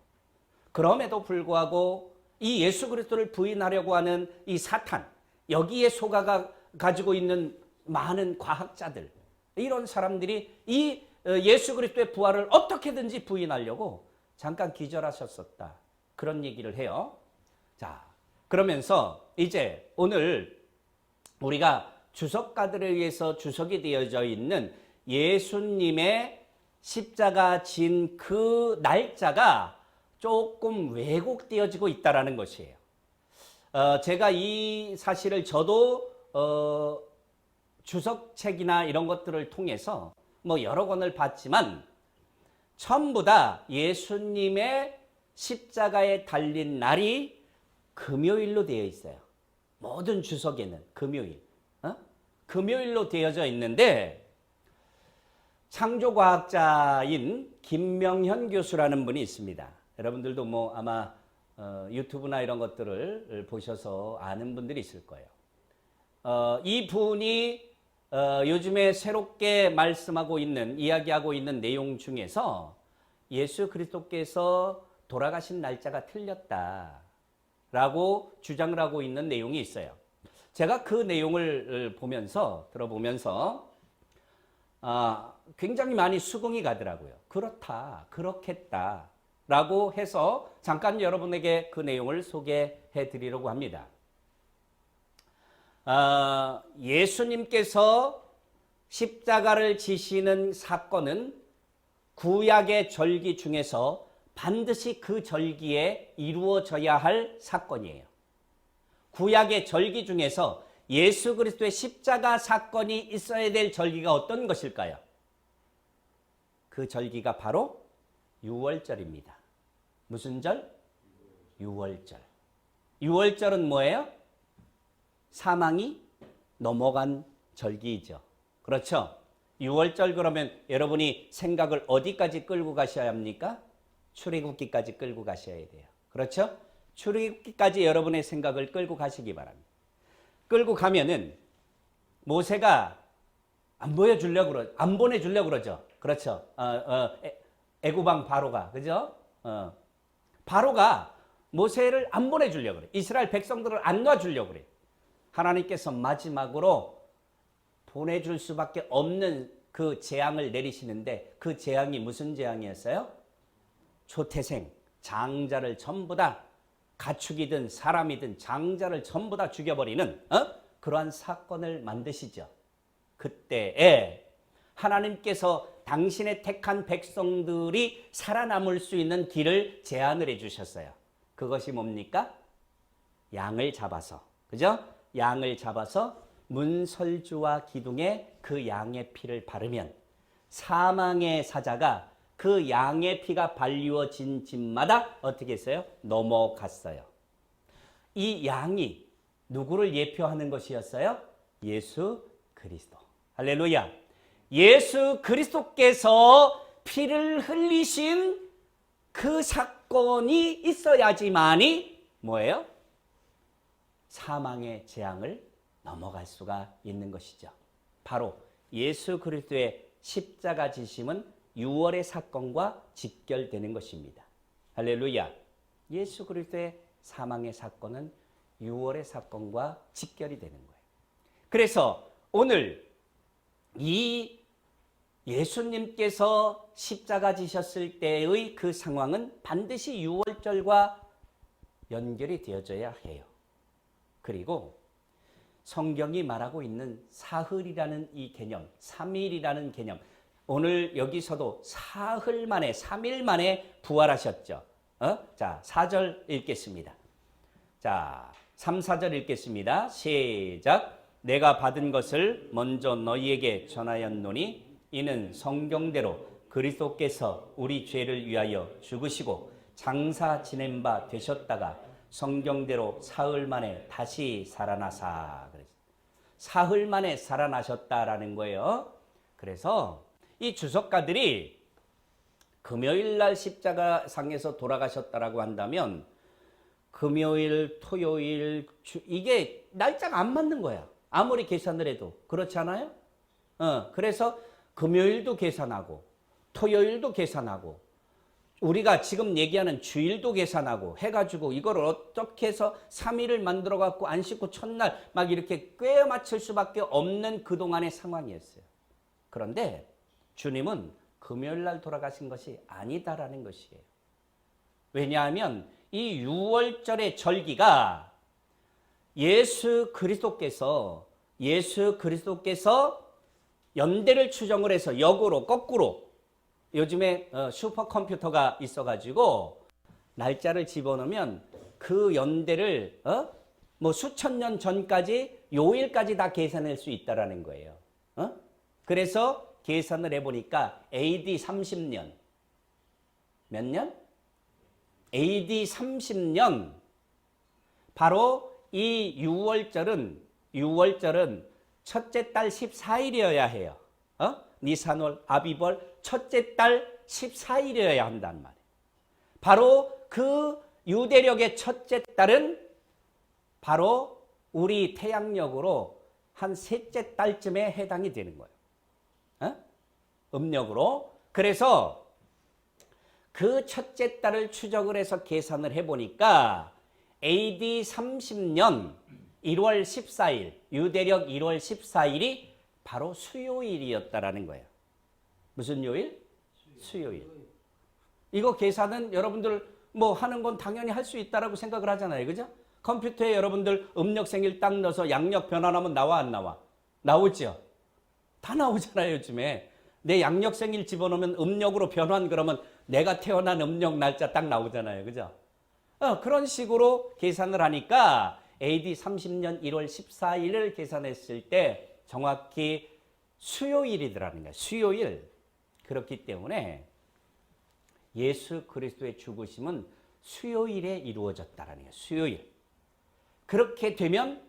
그럼에도 불구하고 이 예수 그리스도를 부인하려고 하는 이 사탄, 여기에 속아가 가지고 있는 많은 과학자들, 이런 사람들이 이 예수 그리스도의 부활을 어떻게든지 부인하려고 잠깐 기절하셨었다. 그런 얘기를 해요. 자, 그러면서 이제 오늘 우리가 주석가들에 의해서 주석이 되어져 있는 예수님의 십자가 진 그 날짜가 조금 왜곡되어지고 있다는 것이에요. 제가 이 사실을 저도 주석책이나 이런 것들을 통해서 뭐 여러 권을 봤지만 전부 다 예수님의 십자가에 달린 날이 금요일로 되어 있어요. 모든 주석에는 금요일. 금요일로 되어져 있는데 창조과학자인 김명현 교수라는 분이 있습니다. 여러분들도 뭐 아마 유튜브나 이런 것들을 보셔서 아는 분들이 있을 거예요. 이 분이 요즘에 새롭게 말씀하고 있는, 이야기하고 있는 내용 중에서 예수 그리스도께서 돌아가신 날짜가 틀렸다라고 주장을 하고 있는 내용이 있어요. 제가 그 내용을 들어보면서 굉장히 많이 수긍이 가더라고요. 그렇다, 그렇겠다 라고 해서 잠깐 여러분에게 그 내용을 소개해 드리려고 합니다. 예수님께서 십자가를 지시는 사건은 구약의 절기 중에서 반드시 그 절기에 이루어져야 할 사건이에요. 구약의 절기 중에서 예수 그리스도의 십자가 사건이 있어야 될 절기가 어떤 것일까요? 그 절기가 바로 유월절입니다. 무슨 절? 유월절. 유월절은 뭐예요? 사망이 넘어간 절기이죠. 그렇죠? 유월절 그러면 여러분이 생각을 어디까지 끌고 가셔야 합니까? 출애굽기까지 끌고 가셔야 돼요. 그렇죠? 출애굽기까지 여러분의 생각을 끌고 가시기 바랍니다. 끌고 가면은 모세가 안 보내주려고 그러죠. 그렇죠? 애굽왕 바로가, 그죠? 바로가 모세를 안 보내주려고 그래. 이스라엘 백성들을 안 놔주려고 그래. 하나님께서 마지막으로 보내줄 수밖에 없는 그 재앙을 내리시는데 그 재앙이 무슨 재앙이었어요? 초태생, 장자를 전부 다 가축이든 사람이든 장자를 전부 다 죽여버리는 그러한 사건을 만드시죠. 그때에 하나님께서 당신의 택한 백성들이 살아남을 수 있는 길을 제안을 해주셨어요. 그것이 뭡니까? 양을 잡아서, 그죠? 양을 잡아서 문설주와 기둥에 그 양의 피를 바르면 사망의 사자가 그 양의 피가 발리워진 집마다 어떻게 했어요? 넘어갔어요. 이 양이 누구를 예표하는 것이었어요? 예수 그리스도. 할렐루야. 예수 그리스도께서 피를 흘리신 그 사건이 있어야지만이 뭐예요? 사망의 재앙을 넘어갈 수가 있는 것이죠. 바로 예수 그리스도의 십자가 지심은 6월의 사건과 직결되는 것입니다. 할렐루야. 예수 그리스도의 사망의 사건은 6월의 사건과 직결이 되는 거예요. 그래서 오늘 이 예수님께서 십자가 지셨을 때의 그 상황은 반드시 6월절과 연결이 되어져야 해요. 그리고 성경이 말하고 있는 사흘이라는 이 개념, 3일이라는 개념, 오늘 여기서도 사흘 만에, 3일 만에 부활하셨죠. 자, 4절 읽겠습니다. 자, 3, 4절 읽겠습니다. 시작. 내가 받은 것을 먼저 너희에게 전하였노니 이는 성경대로 그리스도께서 우리 죄를 위하여 죽으시고 장사 지낸 바 되셨다가 성경대로 사흘 만에 다시 살아나사. 사흘 만에 살아나셨다라는 거예요. 그래서 이 주석가들이 금요일 날 십자가상에서 돌아가셨다라고 한다면 금요일, 토요일, 이게 날짜가 안 맞는 거야. 아무리 계산을 해도. 그렇지 않아요? 그래서 금요일도 계산하고 토요일도 계산하고 우리가 지금 얘기하는 주일도 계산하고 해가지고 이걸 어떻게 해서 3일을 만들어 갖고 안 씻고 첫날 막 이렇게 꿰어 맞출 수밖에 없는 그동안의 상황이었어요. 그런데 주님은 금요일 날 돌아가신 것이 아니다라는 것이에요. 왜냐하면 이 6월절의 절기가 예수 그리스도께서 연대를 추정을 해서 역으로 거꾸로 요즘에 슈퍼컴퓨터가 있어가지고 날짜를 집어넣으면 그 연대를 뭐 수천 년 전까지 요일까지 다 계산할 수 있다라는 거예요. 그래서 계산을 해보니까 AD 30년 몇 년? AD 30년 바로 이 6월절은 첫째 달 14일이어야 해요. 니산월 아비벌 첫째 달 14일이어야 한단 말이에요. 바로 그 유대력의 첫째 달은 바로 우리 태양력으로 한 셋째 달쯤에 해당이 되는 거예요. 음력으로. 그래서 그 첫째 달을 추적을 해서 계산을 해보니까 AD 30년 1월 14일, 유대력 1월 14일이 바로 수요일이었다라는 거예요. 무슨 요일? 수요일. 이거 계산은 여러분들 뭐 하는 건 당연히 할 수 있다라고 생각을 하잖아요. 그죠? 컴퓨터에 여러분들 음력 생일 딱 넣어서 양력 변환하면 나와 안 나와? 나오죠? 다 나오잖아요, 요즘에. 내 양력 생일 집어넣으면 음력으로 변환 그러면 내가 태어난 음력 날짜 딱 나오잖아요. 그죠? 그런 식으로 계산을 하니까 AD 30년 1월 14일을 계산했을 때 정확히 수요일이더라는 거예요. 수요일. 그렇기 때문에 예수 그리스도의 죽으심은 수요일에 이루어졌다라는 거예요. 수요일. 그렇게 되면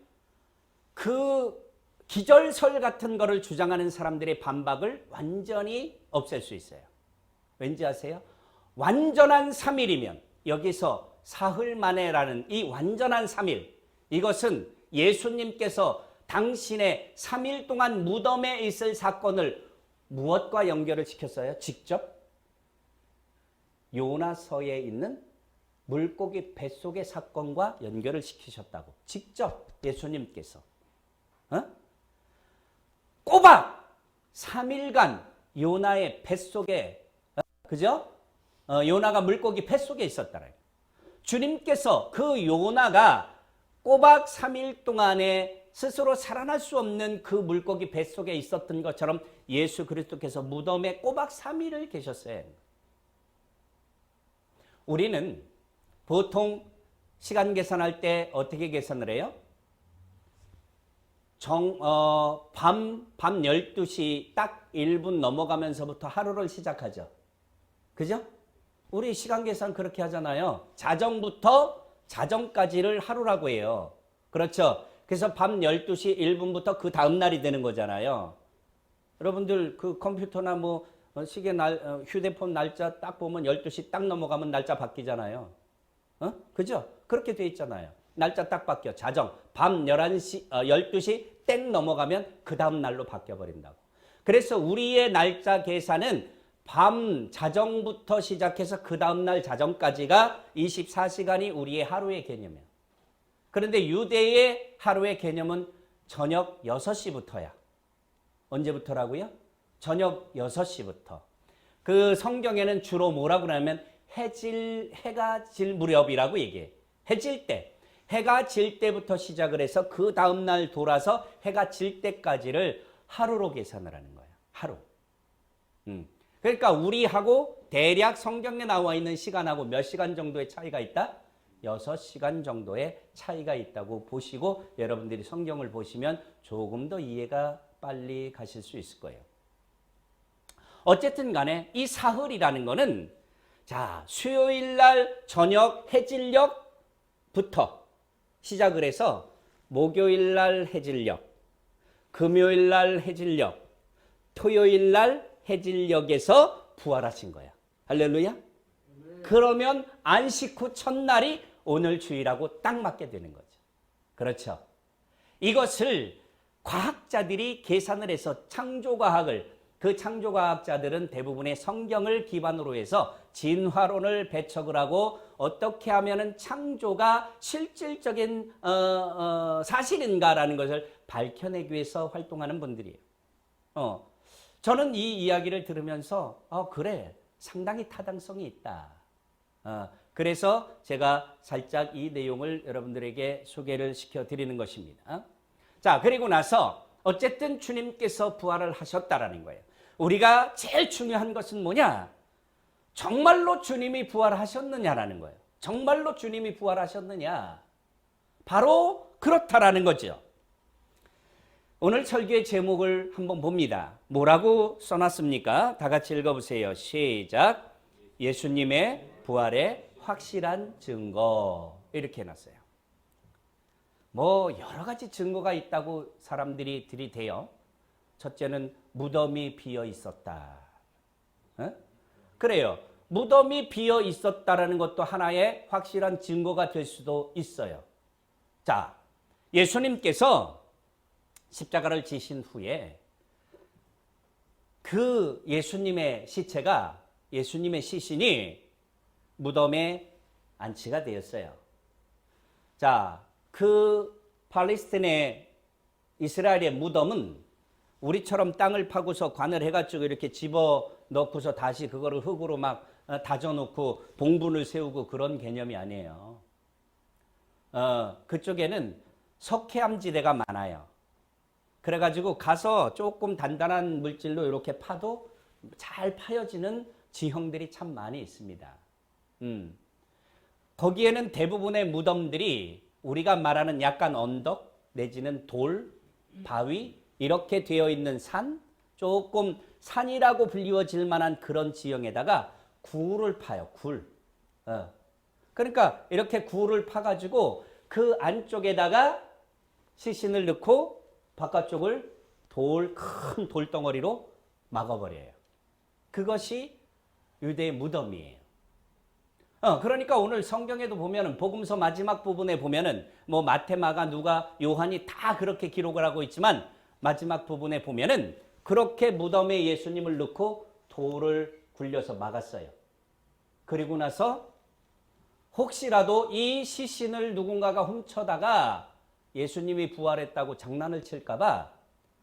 그 기절설 같은 거를 주장하는 사람들의 반박을 완전히 없앨 수 있어요. 왠지 아세요? 완전한 3일이면 여기서 사흘 만에라는 이 완전한 3일, 이것은 예수님께서 당신의 3일 동안 무덤에 있을 사건을 무엇과 연결을 시켰어요? 직접 요나서에 있는 물고기 뱃속의 사건과 연결을 시키셨다고. 직접 예수님께서. 꼬박 3일간 요나의 뱃속에, 그죠? 요나가 물고기 뱃속에 있었다라. 주님께서 그 요나가 꼬박 3일 동안에 스스로 살아날 수 없는 그 물고기 뱃속에 있었던 것처럼 예수 그리스도께서 무덤에 꼬박 3일을 계셨어요. 우리는 보통 시간 계산할 때 어떻게 계산을 해요? 밤 12시 딱 1분 넘어가면서부터 하루를 시작하죠. 그죠? 우리 시간 계산 그렇게 하잖아요. 자정부터 자정까지를 하루라고 해요. 그렇죠? 그래서 밤 12시 1분부터 그 다음 날이 되는 거잖아요. 여러분들 그 컴퓨터나 뭐 시계 휴대폰 날짜 딱 보면 12시 딱 넘어가면 날짜 바뀌잖아요. 그죠? 그렇게 돼 있잖아요. 날짜 딱 바뀌어. 자정. 밤 12시 땡 넘어가면 그 다음 날로 바뀌어 버린다고. 그래서 우리의 날짜 계산은 밤 자정부터 시작해서 그 다음 날 자정까지가 24시간이 우리의 하루의 개념이에요. 그런데 유대의 하루의 개념은 저녁 6시부터야. 언제부터라고요? 저녁 6시부터. 그 성경에는 주로 뭐라고 하냐면 해가 질 무렵이라고 얘기해. 해질 때. 해가 질 때부터 시작을 해서 그 다음 날 돌아서 해가 질 때까지를 하루로 계산을 하는 거예요. 하루. 그러니까 우리하고 대략 성경에 나와 있는 시간하고 몇 시간 정도의 차이가 있다? 6시간 정도의 차이가 있다고 보시고 여러분들이 성경을 보시면 조금 더 이해가 빨리 가실 수 있을 거예요. 어쨌든 간에 이 사흘이라는 거는 자, 수요일 날 저녁 해질녘부터 시작을 해서 목요일 날 해질녘, 금요일 날 해질녘, 토요일 날 해질녘에서 부활하신 거야. 할렐루야. 그러면 안식 후 첫날이 오늘 주일하고 딱 맞게 되는 거죠. 그렇죠. 이것을 과학자들이 계산을 해서 그 창조과학자들은 대부분의 성경을 기반으로 해서 진화론을 배척을 하고 어떻게 하면은 창조가 실질적인 사실인가라는 것을 밝혀내기 위해서 활동하는 분들이에요. 저는 이 이야기를 들으면서 그래, 상당히 타당성이 있다. 그래서 제가 살짝 이 내용을 여러분들에게 소개를 시켜드리는 것입니다. 자, 그리고 나서 어쨌든 주님께서 부활을 하셨다라는 거예요. 우리가 제일 중요한 것은 뭐냐? 정말로 주님이 부활하셨느냐라는 거예요. 정말로 주님이 부활하셨느냐? 바로 그렇다라는 거죠. 오늘 설교의 제목을 한번 봅니다. 뭐라고 써놨습니까? 다 같이 읽어보세요. 시작. 예수님의 부활의 확실한 증거. 이렇게 해놨어요. 뭐 여러 가지 증거가 있다고 사람들이 들이대요. 첫째는 무덤이 비어 있었다. 그래요. 무덤이 비어 있었다라는 것도 하나의 확실한 증거가 될 수도 있어요. 자, 예수님께서 십자가를 지신 후에 그 예수님의 시체가, 예수님의 시신이 무덤에 안치가 되었어요. 자, 그 팔레스타인의 이스라엘의 무덤은 우리처럼 땅을 파고서 관을 해가지고 이렇게 집어 넣고서 다시 그거를 흙으로 막 다져놓고 봉분을 세우고 그런 개념이 아니에요. 그쪽에는 석회암지대가 많아요. 그래가지고 가서 조금 단단한 물질로 이렇게 파도 잘 파여지는 지형들이 참 많이 있습니다. 거기에는 대부분의 무덤들이 우리가 말하는 약간 언덕 내지는 돌, 바위 이렇게 되어 있는 산, 조금 산이라고 불리워질 만한 그런 지형에다가 굴을 파요. 굴. 그러니까 이렇게 굴을 파가지고 그 안쪽에다가 시신을 넣고 바깥쪽을 큰 돌덩어리로 막아버려요. 그것이 유대의 무덤이에요. 그러니까 오늘 성경에도 보면은 복음서 마지막 부분에 보면은 뭐 마태, 마가, 누가, 요한이 다 그렇게 기록을 하고 있지만 마지막 부분에 보면은 그렇게 무덤에 예수님을 넣고 돌을 굴려서 막았어요. 그리고 나서 혹시라도 이 시신을 누군가가 훔쳐다가 예수님이 부활했다고 장난을 칠까봐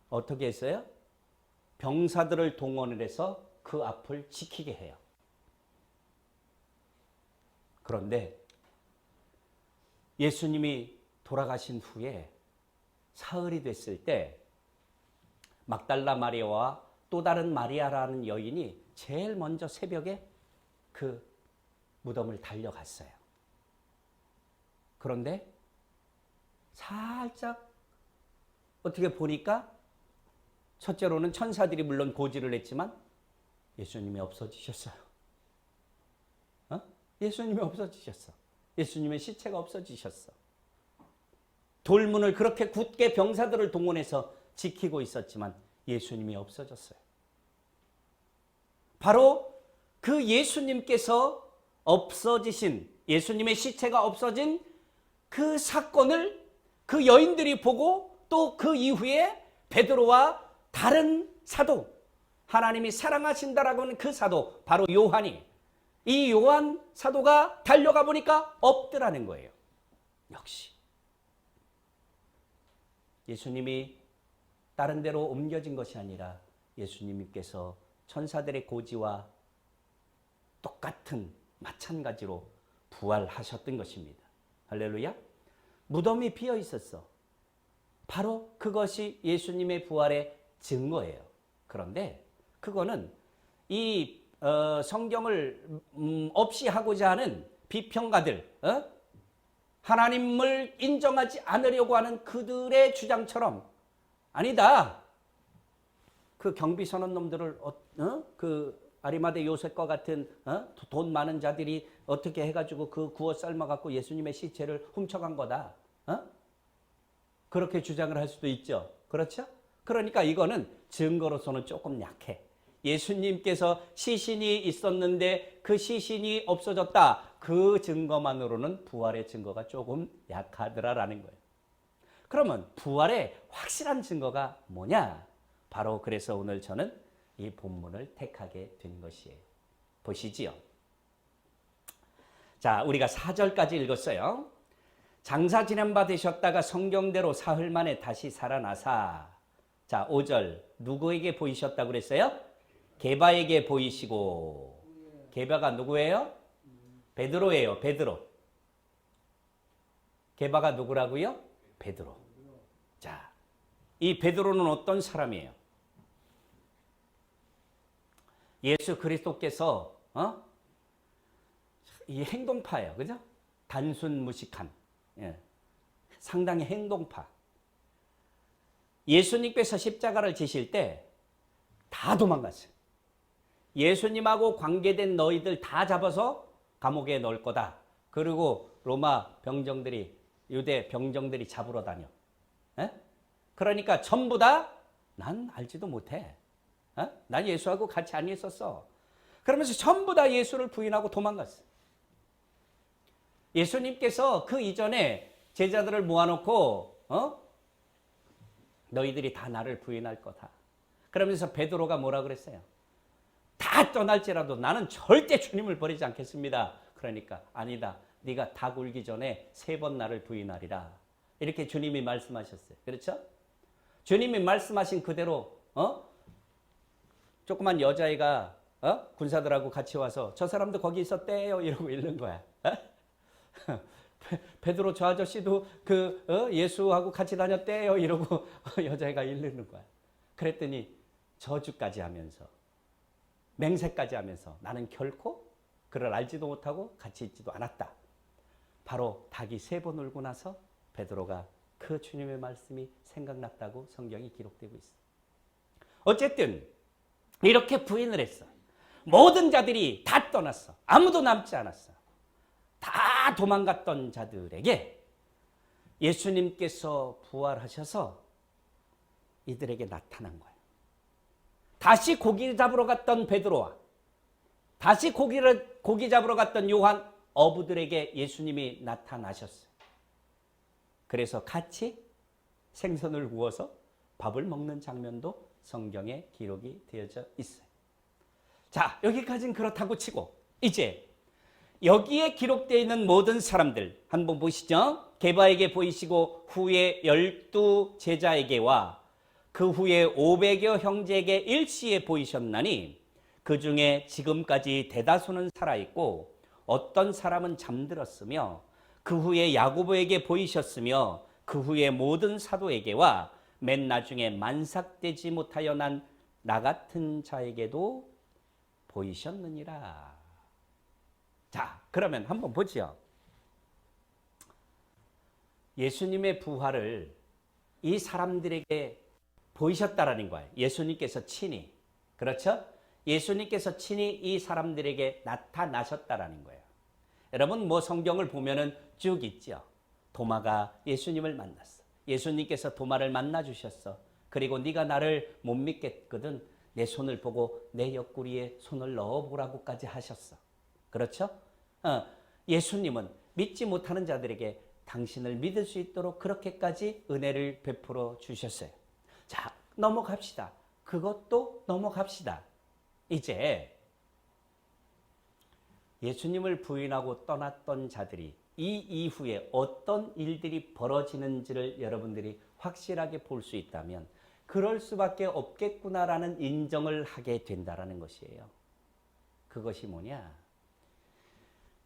어떻게 했어요? 병사들을 동원을 해서 그 앞을 지키게 해요. 그런데 예수님이 돌아가신 후에 사흘이 됐을 때 막달라 마리아와 또 다른 마리아라는 여인이 제일 먼저 새벽에 그 무덤을 달려갔어요. 그런데 살짝 어떻게 보니까 첫째로는 천사들이 물론 고지를 했지만 예수님이 없어지셨어요. 예수님이 없어지셨어. 예수님의 시체가 없어지셨어. 돌문을 그렇게 굳게 병사들을 동원해서 지키고 있었지만 예수님이 없어졌어요. 바로 그 예수님께서 없어지신, 예수님의 시체가 없어진 그 사건을 그 여인들이 보고 또 그 이후에 베드로와 다른 사도, 하나님이 사랑하신다라고 하는 그 사도, 바로 요한이, 이 요한 사도가 달려가 보니까 없더라는 거예요. 역시 예수님이 다른 데로 옮겨진 것이 아니라 예수님께서 천사들의 고지와 똑같은 마찬가지로 부활하셨던 것입니다. 할렐루야. 무덤이 비어 있었어. 바로 그것이 예수님의 부활의 증거예요. 그런데 그거는 이 성경을 없이 하고자 하는 비평가들, 하나님을 인정하지 않으려고 하는 그들의 주장처럼 아니다. 그 경비선언 놈들을 그 아리마대 요셉과 같은 돈 많은 자들이 어떻게 해가지고 그 구워 삶아갖고 예수님의 시체를 훔쳐간 거다. 그렇게 주장을 할 수도 있죠. 그렇죠? 그러니까 이거는 증거로서는 조금 약해. 예수님께서 시신이 있었는데 그 시신이 없어졌다. 그 증거만으로는 부활의 증거가 조금 약하더라라는 거예요. 그러면 부활의 확실한 증거가 뭐냐? 바로 그래서 오늘 저는 이 본문을 택하게 된 것이에요. 보시지요. 자, 우리가 4절까지 읽었어요. 장사 지낸 바 되셨다가 성경대로 사흘 만에 다시 살아나사. 자, 5절 누구에게 보이셨다고 그랬어요? 게바에게 보이시고. 게바가 누구예요? 베드로예요. 베드로. 게바가 누구라고요? 베드로. 자, 이 베드로는 어떤 사람이에요? 예수 그리스도께서 이 행동파예요. 그죠? 단순 무식한. 상당히 행동파. 예수님께서 십자가를 지실 때 다 도망갔어요. 예수님하고 관계된 너희들 다 잡아서 감옥에 넣을 거다. 그리고 로마 병정들이, 유대 병정들이 잡으러 다녀. 그러니까 전부 다 난 알지도 못해. 난 예수하고 같이 안 있었어. 그러면서 전부 다 예수를 부인하고 도망갔어요. 예수님께서 그 이전에 제자들을 모아놓고 너희들이 다 나를 부인할 거다. 그러면서 베드로가 뭐라 그랬어요? 다 떠날지라도 나는 절대 주님을 버리지 않겠습니다. 그러니까 아니다. 네가 다 굴기 전에 3번 나를 부인하리라. 이렇게 주님이 말씀하셨어요. 그렇죠? 주님이 말씀하신 그대로 조그만 여자애가 군사들하고 같이 와서 저 사람도 거기 있었대요 이러고 읽는 거야. 베드로 저 아저씨도 예수하고 같이 다녔대요 이러고 여자애가 읽는 거야. 그랬더니 저주까지 하면서 맹세까지 하면서 나는 결코 그를 알지도 못하고 같이 있지도 않았다. 바로 닭이 3번 울고 나서 베드로가 그 주님의 말씀이 생각났다고 성경이 기록되고 있어. 어쨌든 이렇게 부인을 했어. 모든 자들이 다 떠났어. 아무도 남지 않았어. 다 도망갔던 자들에게 예수님께서 부활하셔서 이들에게 나타난 거예요. 다시 고기 잡으러 갔던 베드로와 다시 고기 잡으러 갔던 요한 어부들에게 예수님이 나타나셨어요. 그래서 같이 생선을 구워서 밥을 먹는 장면도 성경에 기록이 되어져 있어요. 자, 여기까지는 그렇다고 치고 이제 여기에 기록되어 있는 모든 사람들 한번 보시죠. 게바에게 보이시고 후에 12 제자에게와 그 후에 500여 형제에게 일시에 보이셨나니 그 중에 지금까지 대다수는 살아있고 어떤 사람은 잠들었으며 그 후에 야고보에게 보이셨으며 그 후에 모든 사도에게와 맨 나중에 만삭되지 못하여 난 나 같은 자에게도 보이셨느니라. 자, 그러면 한번 보죠. 예수님의 부활을 이 사람들에게 보이셨다라는 거예요. 예수님께서 친히. 그렇죠? 예수님께서 친히 이 사람들에게 나타나셨다라는 거예요. 여러분 뭐 성경을 보면은 쭉 있죠. 도마가 예수님을 만났어. 예수님께서 도마를 만나 주셨어. 그리고 네가 나를 못 믿겠거든 내 손을 보고 내 옆구리에 손을 넣어보라고까지 하셨어. 그렇죠? 예수님은 믿지 못하는 자들에게 당신을 믿을 수 있도록 그렇게까지 은혜를 베풀어 주셨어요. 자, 넘어갑시다. 그것도 넘어갑시다. 이제 예수님을 부인하고 떠났던 자들이 이 이후에 어떤 일들이 벌어지는지를 여러분들이 확실하게 볼 수 있다면 그럴 수밖에 없겠구나라는 인정을 하게 된다는 것이에요. 그것이 뭐냐?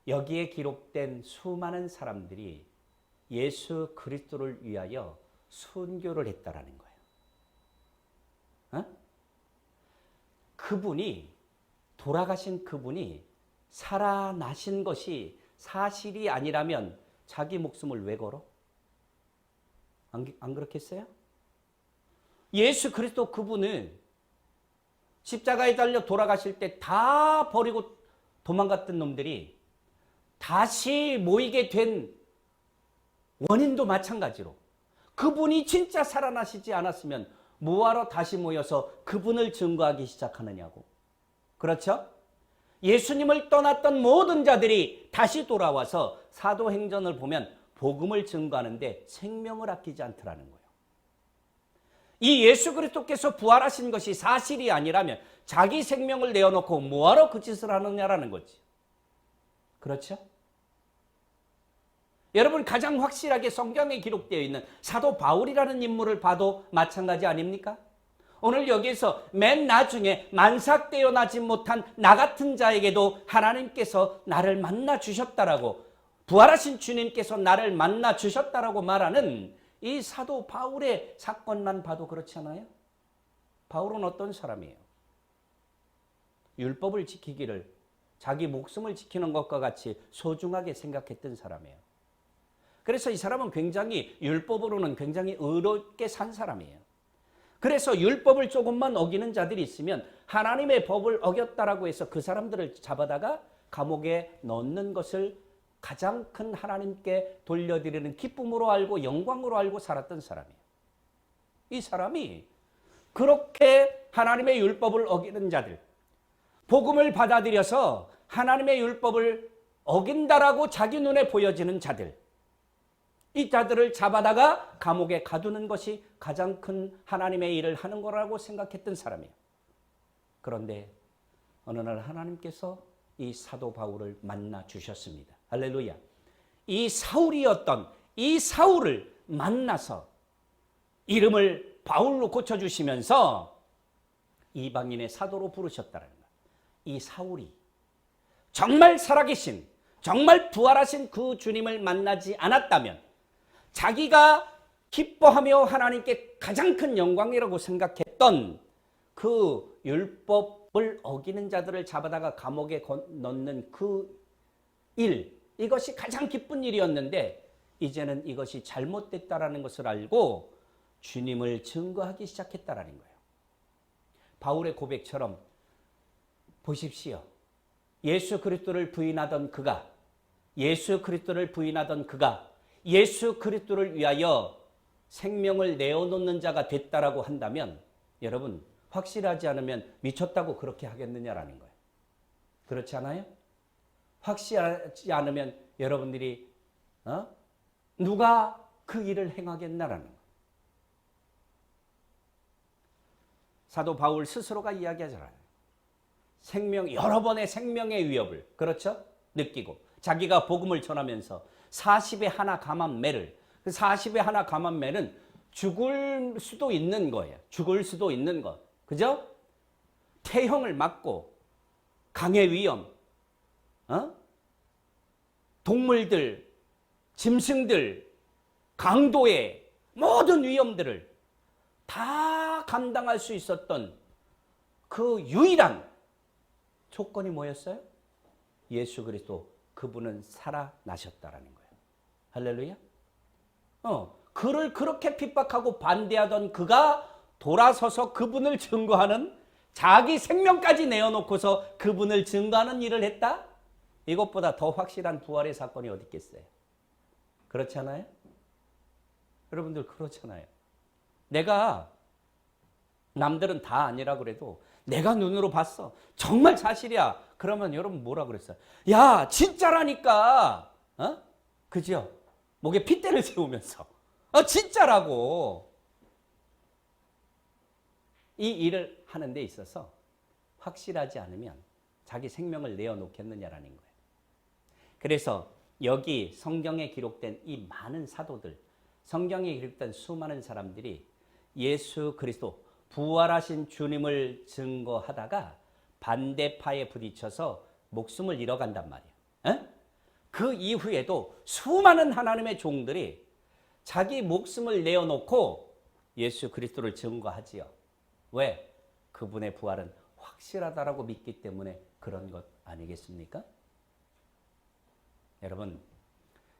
여기에 기록된 수많은 사람들이 예수 그리스도를 위하여 순교를 했다라는 거예요. 그분이 돌아가신 그분이 살아나신 것이 사실이 아니라면 자기 목숨을 왜 걸어? 안 그렇겠어요? 예수 그리스도 그분은 십자가에 달려 돌아가실 때 다 버리고 도망갔던 놈들이 다시 모이게 된 원인도 마찬가지로 그분이 진짜 살아나시지 않았으면 뭐하러 다시 모여서 그분을 증거하기 시작하느냐고. 그렇죠? 예수님을 떠났던 모든 자들이 다시 돌아와서 사도행전을 보면 복음을 증거하는데 생명을 아끼지 않더라는 거예요. 이 예수 그리스도께서 부활하신 것이 사실이 아니라면 자기 생명을 내어놓고 뭐하러 그 짓을 하느냐라는 거지. 그렇죠? 여러분 가장 확실하게 성경에 기록되어 있는 사도 바울이라는 인물을 봐도 마찬가지 아닙니까? 오늘 여기에서 맨 나중에 만삭되어 나지 못한 나 같은 자에게도 하나님께서 나를 만나 주셨다라고, 부활하신 주님께서 나를 만나 주셨다라고 말하는 이 사도 바울의 사건만 봐도 그렇지 않아요? 바울은 어떤 사람이에요? 율법을 지키기를 자기 목숨을 지키는 것과 같이 소중하게 생각했던 사람이에요. 그래서 이 사람은 굉장히 율법으로는 굉장히 의롭게 산 사람이에요. 그래서 율법을 조금만 어기는 자들이 있으면 하나님의 법을 어겼다라고 해서 그 사람들을 잡아다가 감옥에 넣는 것을 가장 큰 하나님께 돌려드리는 기쁨으로 알고 영광으로 알고 살았던 사람이에요. 이 사람이 그렇게 하나님의 율법을 어기는 자들, 복음을 받아들여서 하나님의 율법을 어긴다라고 자기 눈에 보여지는 자들, 이 자들을 잡아다가 감옥에 가두는 것이 가장 큰 하나님의 일을 하는 거라고 생각했던 사람이에요. 그런데 어느 날 하나님께서 이 사도 바울을 만나 주셨습니다. 할렐루야. 이 사울이었던 이 사울을 만나서 이름을 바울로 고쳐주시면서 이방인의 사도로 부르셨다는 거예요. 이 사울이 정말 살아계신, 정말 부활하신 그 주님을 만나지 않았다면 자기가 기뻐하며 하나님께 가장 큰 영광이라고 생각했던 그 율법을 어기는 자들을 잡아다가 감옥에 넣는 그 일, 이것이 가장 기쁜 일이었는데 이제는 이것이 잘못됐다라는 것을 알고 주님을 증거하기 시작했다라는 거예요. 바울의 고백처럼 보십시오. 예수 그리스도를 부인하던 그가, 예수 그리스도를 부인하던 그가 예수 그리스도를 위하여 생명을 내어놓는 자가 됐다라고 한다면 여러분 확실하지 않으면 미쳤다고 그렇게 하겠느냐라는 거예요. 그렇지 않아요? 확실하지 않으면 여러분들이 누가 그 일을 행하겠나라는 거예요. 사도 바울 스스로가 이야기하잖아요. 여러 번의 생명의 위협을, 그렇죠? 느끼고 자기가 복음을 전하면서 40의 하나 감암매를, 그 40의 하나 감암매는 죽을 수도 있는 거예요. 죽을 수도 있는 것. 그죠? 태형을 맞고 강의 위험, 동물들, 짐승들, 강도의 모든 위험들을 다 감당할 수 있었던 그 유일한 조건이 뭐였어요? 예수 그리스도, 그분은 살아나셨다라는 거예요. 할렐루야. 그를 그렇게 핍박하고 반대하던 그가 돌아서서 그분을 증거하는, 자기 생명까지 내어놓고서 그분을 증거하는 일을 했다? 이것보다 더 확실한 부활의 사건이 어디 있겠어요? 그렇지 않아요? 여러분들 그렇잖아요. 내가, 남들은 다 아니라 그래도 내가 눈으로 봤어. 정말 사실이야. 그러면 여러분 뭐라 그랬어요? 야, 진짜라니까. 그죠? 목에 핏대를 세우면서. 진짜라고. 이 일을 하는 데 있어서 확실하지 않으면 자기 생명을 내어놓겠느냐라는 거예요. 그래서 여기 성경에 기록된 이 많은 사도들, 성경에 기록된 수많은 사람들이 예수 그리스도, 부활하신 주님을 증거하다가 반대파에 부딪혀서 목숨을 잃어간단 말이에요. 그 이후에도 수많은 하나님의 종들이 자기 목숨을 내어놓고 예수 그리스도를 증거하지요. 왜? 그분의 부활은 확실하다라고 믿기 때문에 그런 것 아니겠습니까? 여러분,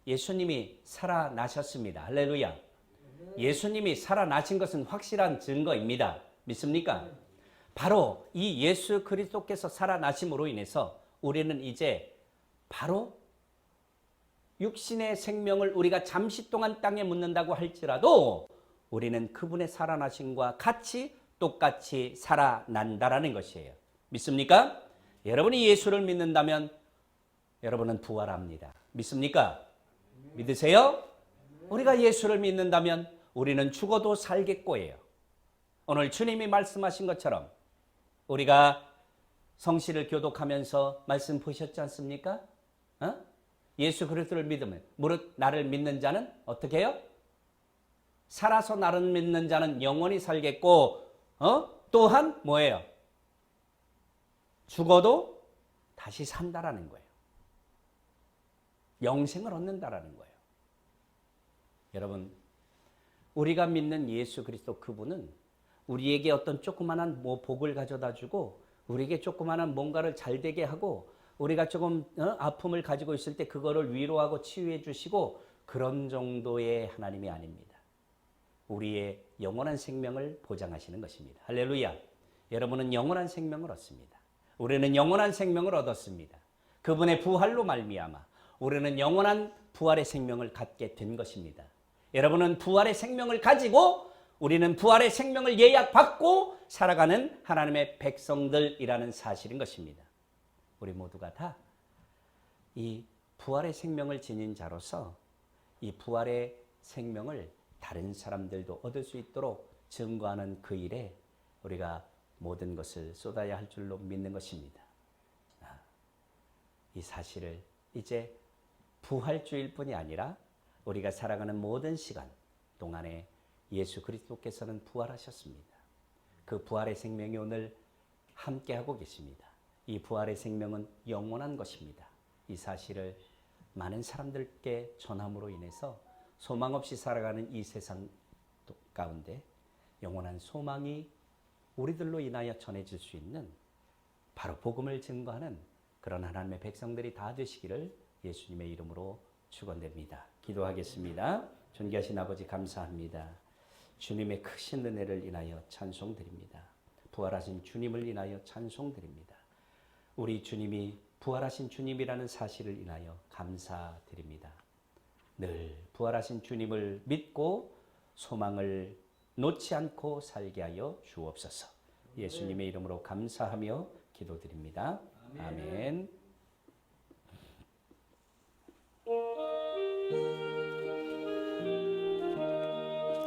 예수님이 살아나셨습니다. 할렐루야. 예수님이 살아나신 것은 확실한 증거입니다. 믿습니까? 바로 이 예수 그리스도께서 살아나심으로 인해서 우리는 이제 바로 육신의 생명을 우리가 잠시 동안 땅에 묻는다고 할지라도 우리는 그분의 살아나심과 같이 똑같이 살아난다라는 것이에요. 믿습니까? 여러분이 예수를 믿는다면 여러분은 부활합니다. 믿습니까? 믿으세요? 우리가 예수를 믿는다면 우리는 죽어도 살겠고예요. 오늘 주님이 말씀하신 것처럼 우리가 성실을 교독하면서 말씀 보셨지 않습니까? 예수 그리스도를 믿으면 무릇 나를 믿는 자는 어떻게 해요? 살아서 나를 믿는 자는 영원히 살겠고 또한 뭐예요? 죽어도 다시 산다라는 거예요. 영생을 얻는다라는 거예요. 여러분, 우리가 믿는 예수 그리스도, 그분은 우리에게 어떤 조그마한 복을 가져다 주고 우리에게 조그마한 뭔가를 잘 되게 하고 우리가 조금 아픔을 가지고 있을 때 그거를 위로하고 치유해 주시고 그런 정도의 하나님이 아닙니다. 우리의 영원한 생명을 보장하시는 것입니다. 할렐루야. 여러분은 영원한 생명을 얻습니다. 우리는 영원한 생명을 얻었습니다. 그분의 부활로 말미암아 우리는 영원한 부활의 생명을 갖게 된 것입니다. 여러분은 부활의 생명을 가지고 우리는 부활의 생명을 예약받고 살아가는 하나님의 백성들이라는 사실인 것입니다. 우리 모두가 다 이 부활의 생명을 지닌 자로서 이 부활의 생명을 다른 사람들도 얻을 수 있도록 증거하는 그 일에 우리가 모든 것을 쏟아야 할 줄로 믿는 것입니다. 이 사실을 이제 부활주일 뿐이 아니라 우리가 살아가는 모든 시간, 동안에 예수 그리스도께서는 부활하셨습니다. 그 부활의 생명이 오늘 함께하고 계십니다. 이 부활의 생명은 영원한 것입니다. 이 사실을 많은 사람들께 전함으로 인해서 소망 없이 살아가는 이 세상 가운데 영원한 소망이 우리들로 인하여 전해질 수 있는 바로 복음을 증거하는 그런 하나님의 백성들이 다 되시기를 예수님의 이름으로 축원드립니다. 기도하겠습니다. 존귀하신 아버지 감사합니다. 주님의 크신 은혜를 인하여 찬송드립니다. 부활하신 주님을 인하여 찬송드립니다. 우리 주님이 부활하신 주님이라는 사실을 인하여 감사드립니다. 늘 부활하신 주님을 믿고 소망을 놓지 않고 살게 하여 주옵소서. 예수님의 이름으로 감사하며 기도드립니다. 아멘.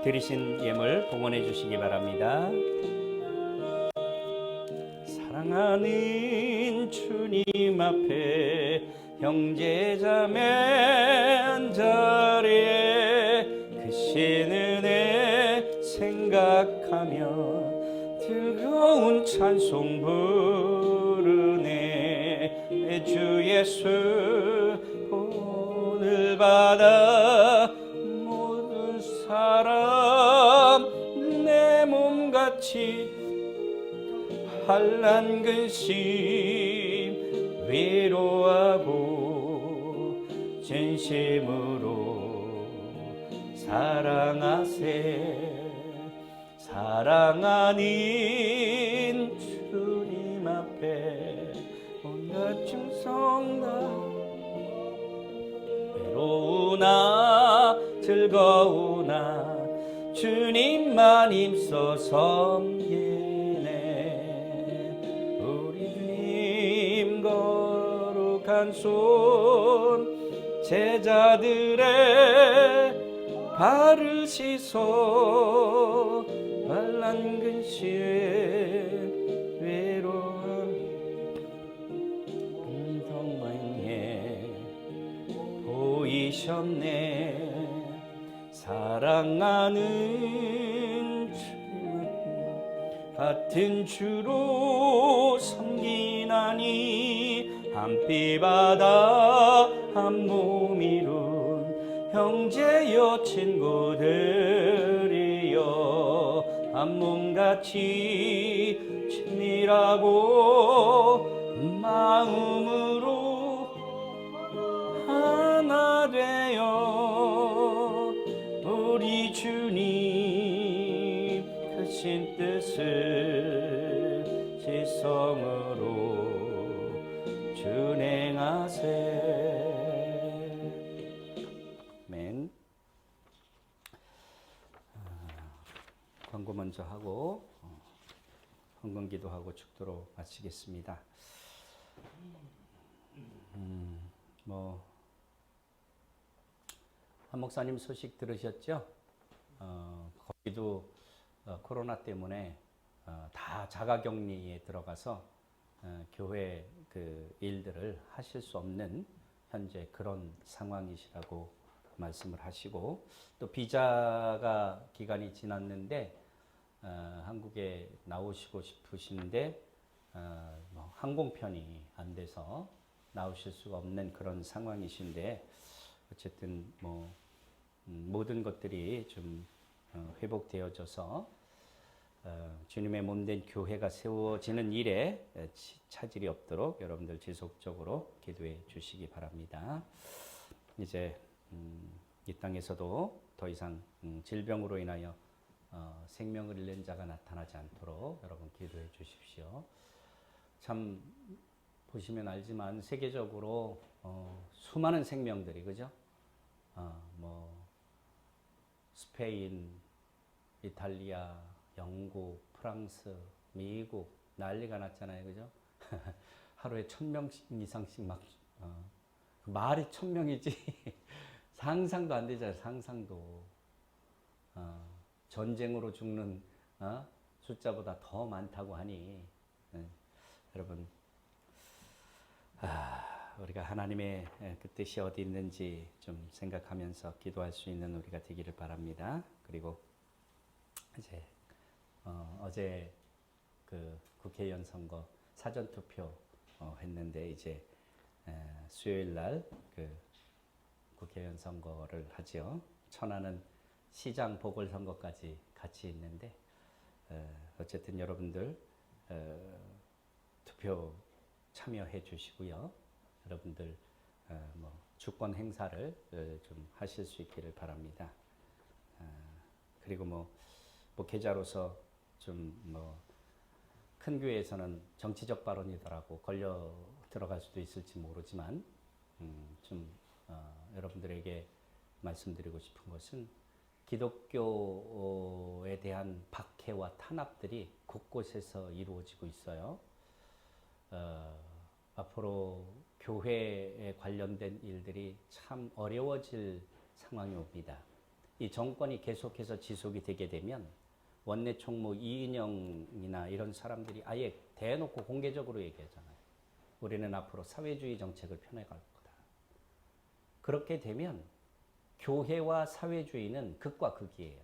드리신 예물 봉헌해 주시기 바랍니다. 사랑하는 주님 앞에 형제자매 한자리에 크신 은혜 생각하며 즐거운 찬송 부르네. 주 예수 오늘 받아 모든 사람 내 몸같이 환난 근심 위로하고 진심으로 사랑하세. 사랑하는 주님 앞에 온갖 충성 다 외로우나 즐거우나 주님만 힘써 섬기네. 우리 주님 거룩한 손 제자들의 발을 씻어 환난 근시에 외로운 동성망에 보이셨네. 사랑하는 주님 같은 주로 섬기나니 한 피 바다 한 몸 이룬 형제여 친구들이여 한 몸같이 친밀하고 마음으로 하나 되어 우리 주님 크신 뜻을 지성으로 준행하세. 아멘. 광고 먼저 하고 헌금기도하고 축도로 마치겠습니다. 한 목사님 소식 들으셨죠? 거기도 코로나 때문에 다 자가격리에 들어가서 교회 그 일들을 하실 수 없는 현재 그런 상황이시라고 말씀을 하시고, 또 비자가 기간이 지났는데 한국에 나오시고 싶으신데 항공편이 안 돼서 나오실 수가 없는 그런 상황이신데, 어쨌든 모든 것들이 좀 회복되어져서 주님의 몸된 교회가 세워지는 일에 차질이 없도록 여러분들 지속적으로 기도해 주시기 바랍니다. 이제 이 땅에서도 더 이상 질병으로 인하여 생명을 잃는 자가 나타나지 않도록 여러분 기도해 주십시오. 참 보시면 알지만 세계적으로 수많은 생명들이, 그죠? 스페인, 이탈리아, 영국, 프랑스, 미국 난리가 났잖아요, 그죠? 하루에 1000명 이상씩 막 말이 1000명이지 상상도 안 되잖아요. 상상도. 전쟁으로 죽는 숫자보다 더 많다고 하니 여러분 우리가 하나님의 그 뜻이 어디 있는지 좀 생각하면서 기도할 수 있는 우리가 되기를 바랍니다. 그리고 이제 어제 그 국회의원 선거 사전 투표 했는데 이제 수요일 날 그 국회의원 선거를 하죠. 천안은 시장 보궐선거까지 같이 있는데 어쨌든 여러분들 투표 참여해 주시고요. 여러분들 뭐 주권 행사를 좀 하실 수 있기를 바랍니다. 그리고 뭐 목회자로서 좀 뭐 큰 교회에서는 정치적 발언이더라고 걸려 들어갈 수도 있을지 모르지만 좀 여러분들에게 말씀드리고 싶은 것은 기독교에 대한 박해와 탄압들이 곳곳에서 이루어지고 있어요. 앞으로 교회에 관련된 일들이 참 어려워질 상황이 옵니다. 이 정권이 계속해서 지속이 되게 되면 원내 총무 이인영이나 이런 사람들이 아예 대놓고 공개적으로 얘기하잖아요. 우리는 앞으로 사회주의 정책을 펴나갈 거다. 그렇게 되면 교회와 사회주의는 극과 극이에요.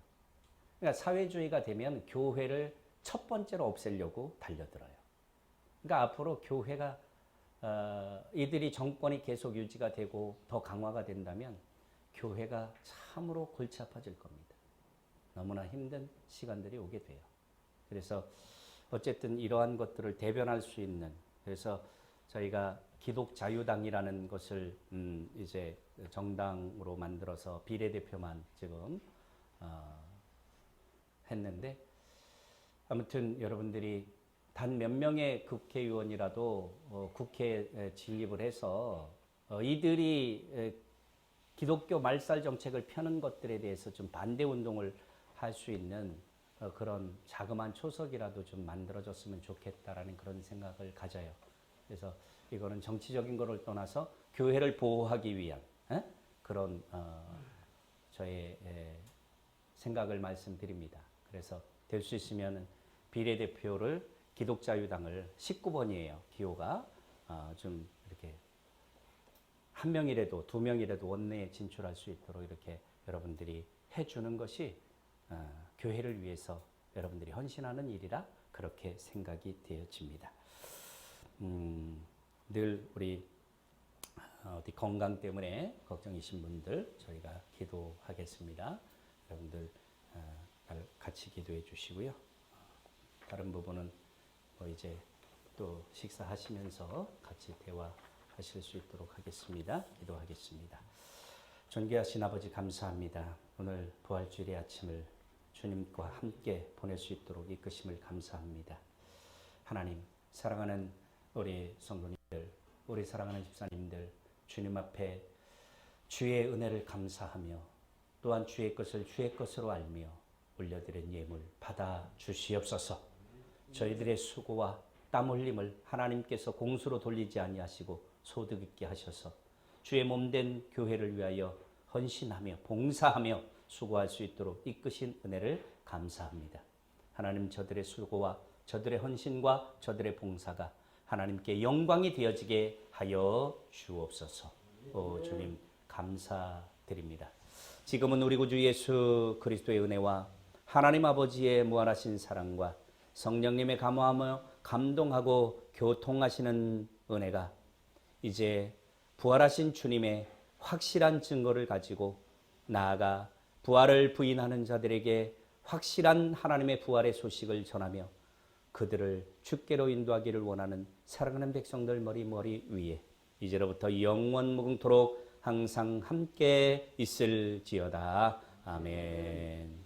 그러니까 사회주의가 되면 교회를 첫 번째로 없애려고 달려들어요. 그러니까 앞으로 교회가 이들이 정권이 계속 유지가 되고 더 강화가 된다면 교회가 참으로 골치 아파질 겁니다. 너무나 힘든 시간들이 오게 돼요. 그래서 어쨌든 이러한 것들을 대변할 수 있는, 그래서 저희가 기독자유당이라는 것을 이제 정당으로 만들어서 비례대표만 지금 했는데, 아무튼 여러분들이 단 몇 명의 국회의원이라도 국회에 진입을 해서 이들이 기독교 말살 정책을 펴는 것들에 대해서 좀 반대 운동을 할 수 있는 그런 자그마한 초석이라도 좀 만들어졌으면 좋겠다라는 그런 생각을 가져요. 그래서 이거는 정치적인 거를 떠나서 교회를 보호하기 위한 그런 저의 생각을 말씀드립니다. 그래서 될 수 있으면 비례대표를 기독자유당을 19번이에요. 기호가 좀 이렇게 한 명이라도 두 명이라도 원내에 진출할 수 있도록 이렇게 여러분들이 해주는 것이 교회를 위해서 여러분들이 헌신하는 일이라 그렇게 생각이 되어집니다. 늘 우리 어디 건강 때문에 걱정이신 분들 저희가 기도하겠습니다. 여러분들 같이 기도해 주시고요. 다른 부분은 뭐 이제 또 식사하시면서 같이 대화하실 수 있도록 하겠습니다. 기도하겠습니다. 존귀하신 아버지 감사합니다. 오늘 부활주일의 아침을 주님과 함께 보낼 수 있도록 이끄심을 감사합니다. 하나님, 사랑하는 우리 성도님들, 우리 사랑하는 집사님들, 주님 앞에 주의 은혜를 감사하며 또한 주의 것을 주의 것으로 알며 올려드린 예물 받아 주시옵소서. 저희들의 수고와 땀 흘림을 하나님께서 공수로 돌리지 아니하시고 소득 있게 하셔서 주의 몸된 교회를 위하여 헌신하며 봉사하며 수고할 수 있도록 이끄신 은혜를 감사합니다. 하나님, 저들의 수고와 저들의 헌신과 저들의 봉사가 하나님께 영광이 되어지게 하여 주옵소서. 주님 감사드립니다. 지금은 우리 구주 예수 그리스도의 은혜와 하나님 아버지의 무한하신 사랑과 성령님의 감화하며 감동하고 교통하시는 은혜가 이제 부활하신 주님의 확실한 증거를 가지고 나아가 부활을 부인하는 자들에게 확실한 하나님의 부활의 소식을 전하며 그들을 주께로 인도하기를 원하는 사랑하는 백성들 머리 위에 이제로부터 영원 무궁토록 항상 함께 있을지어다. 아멘.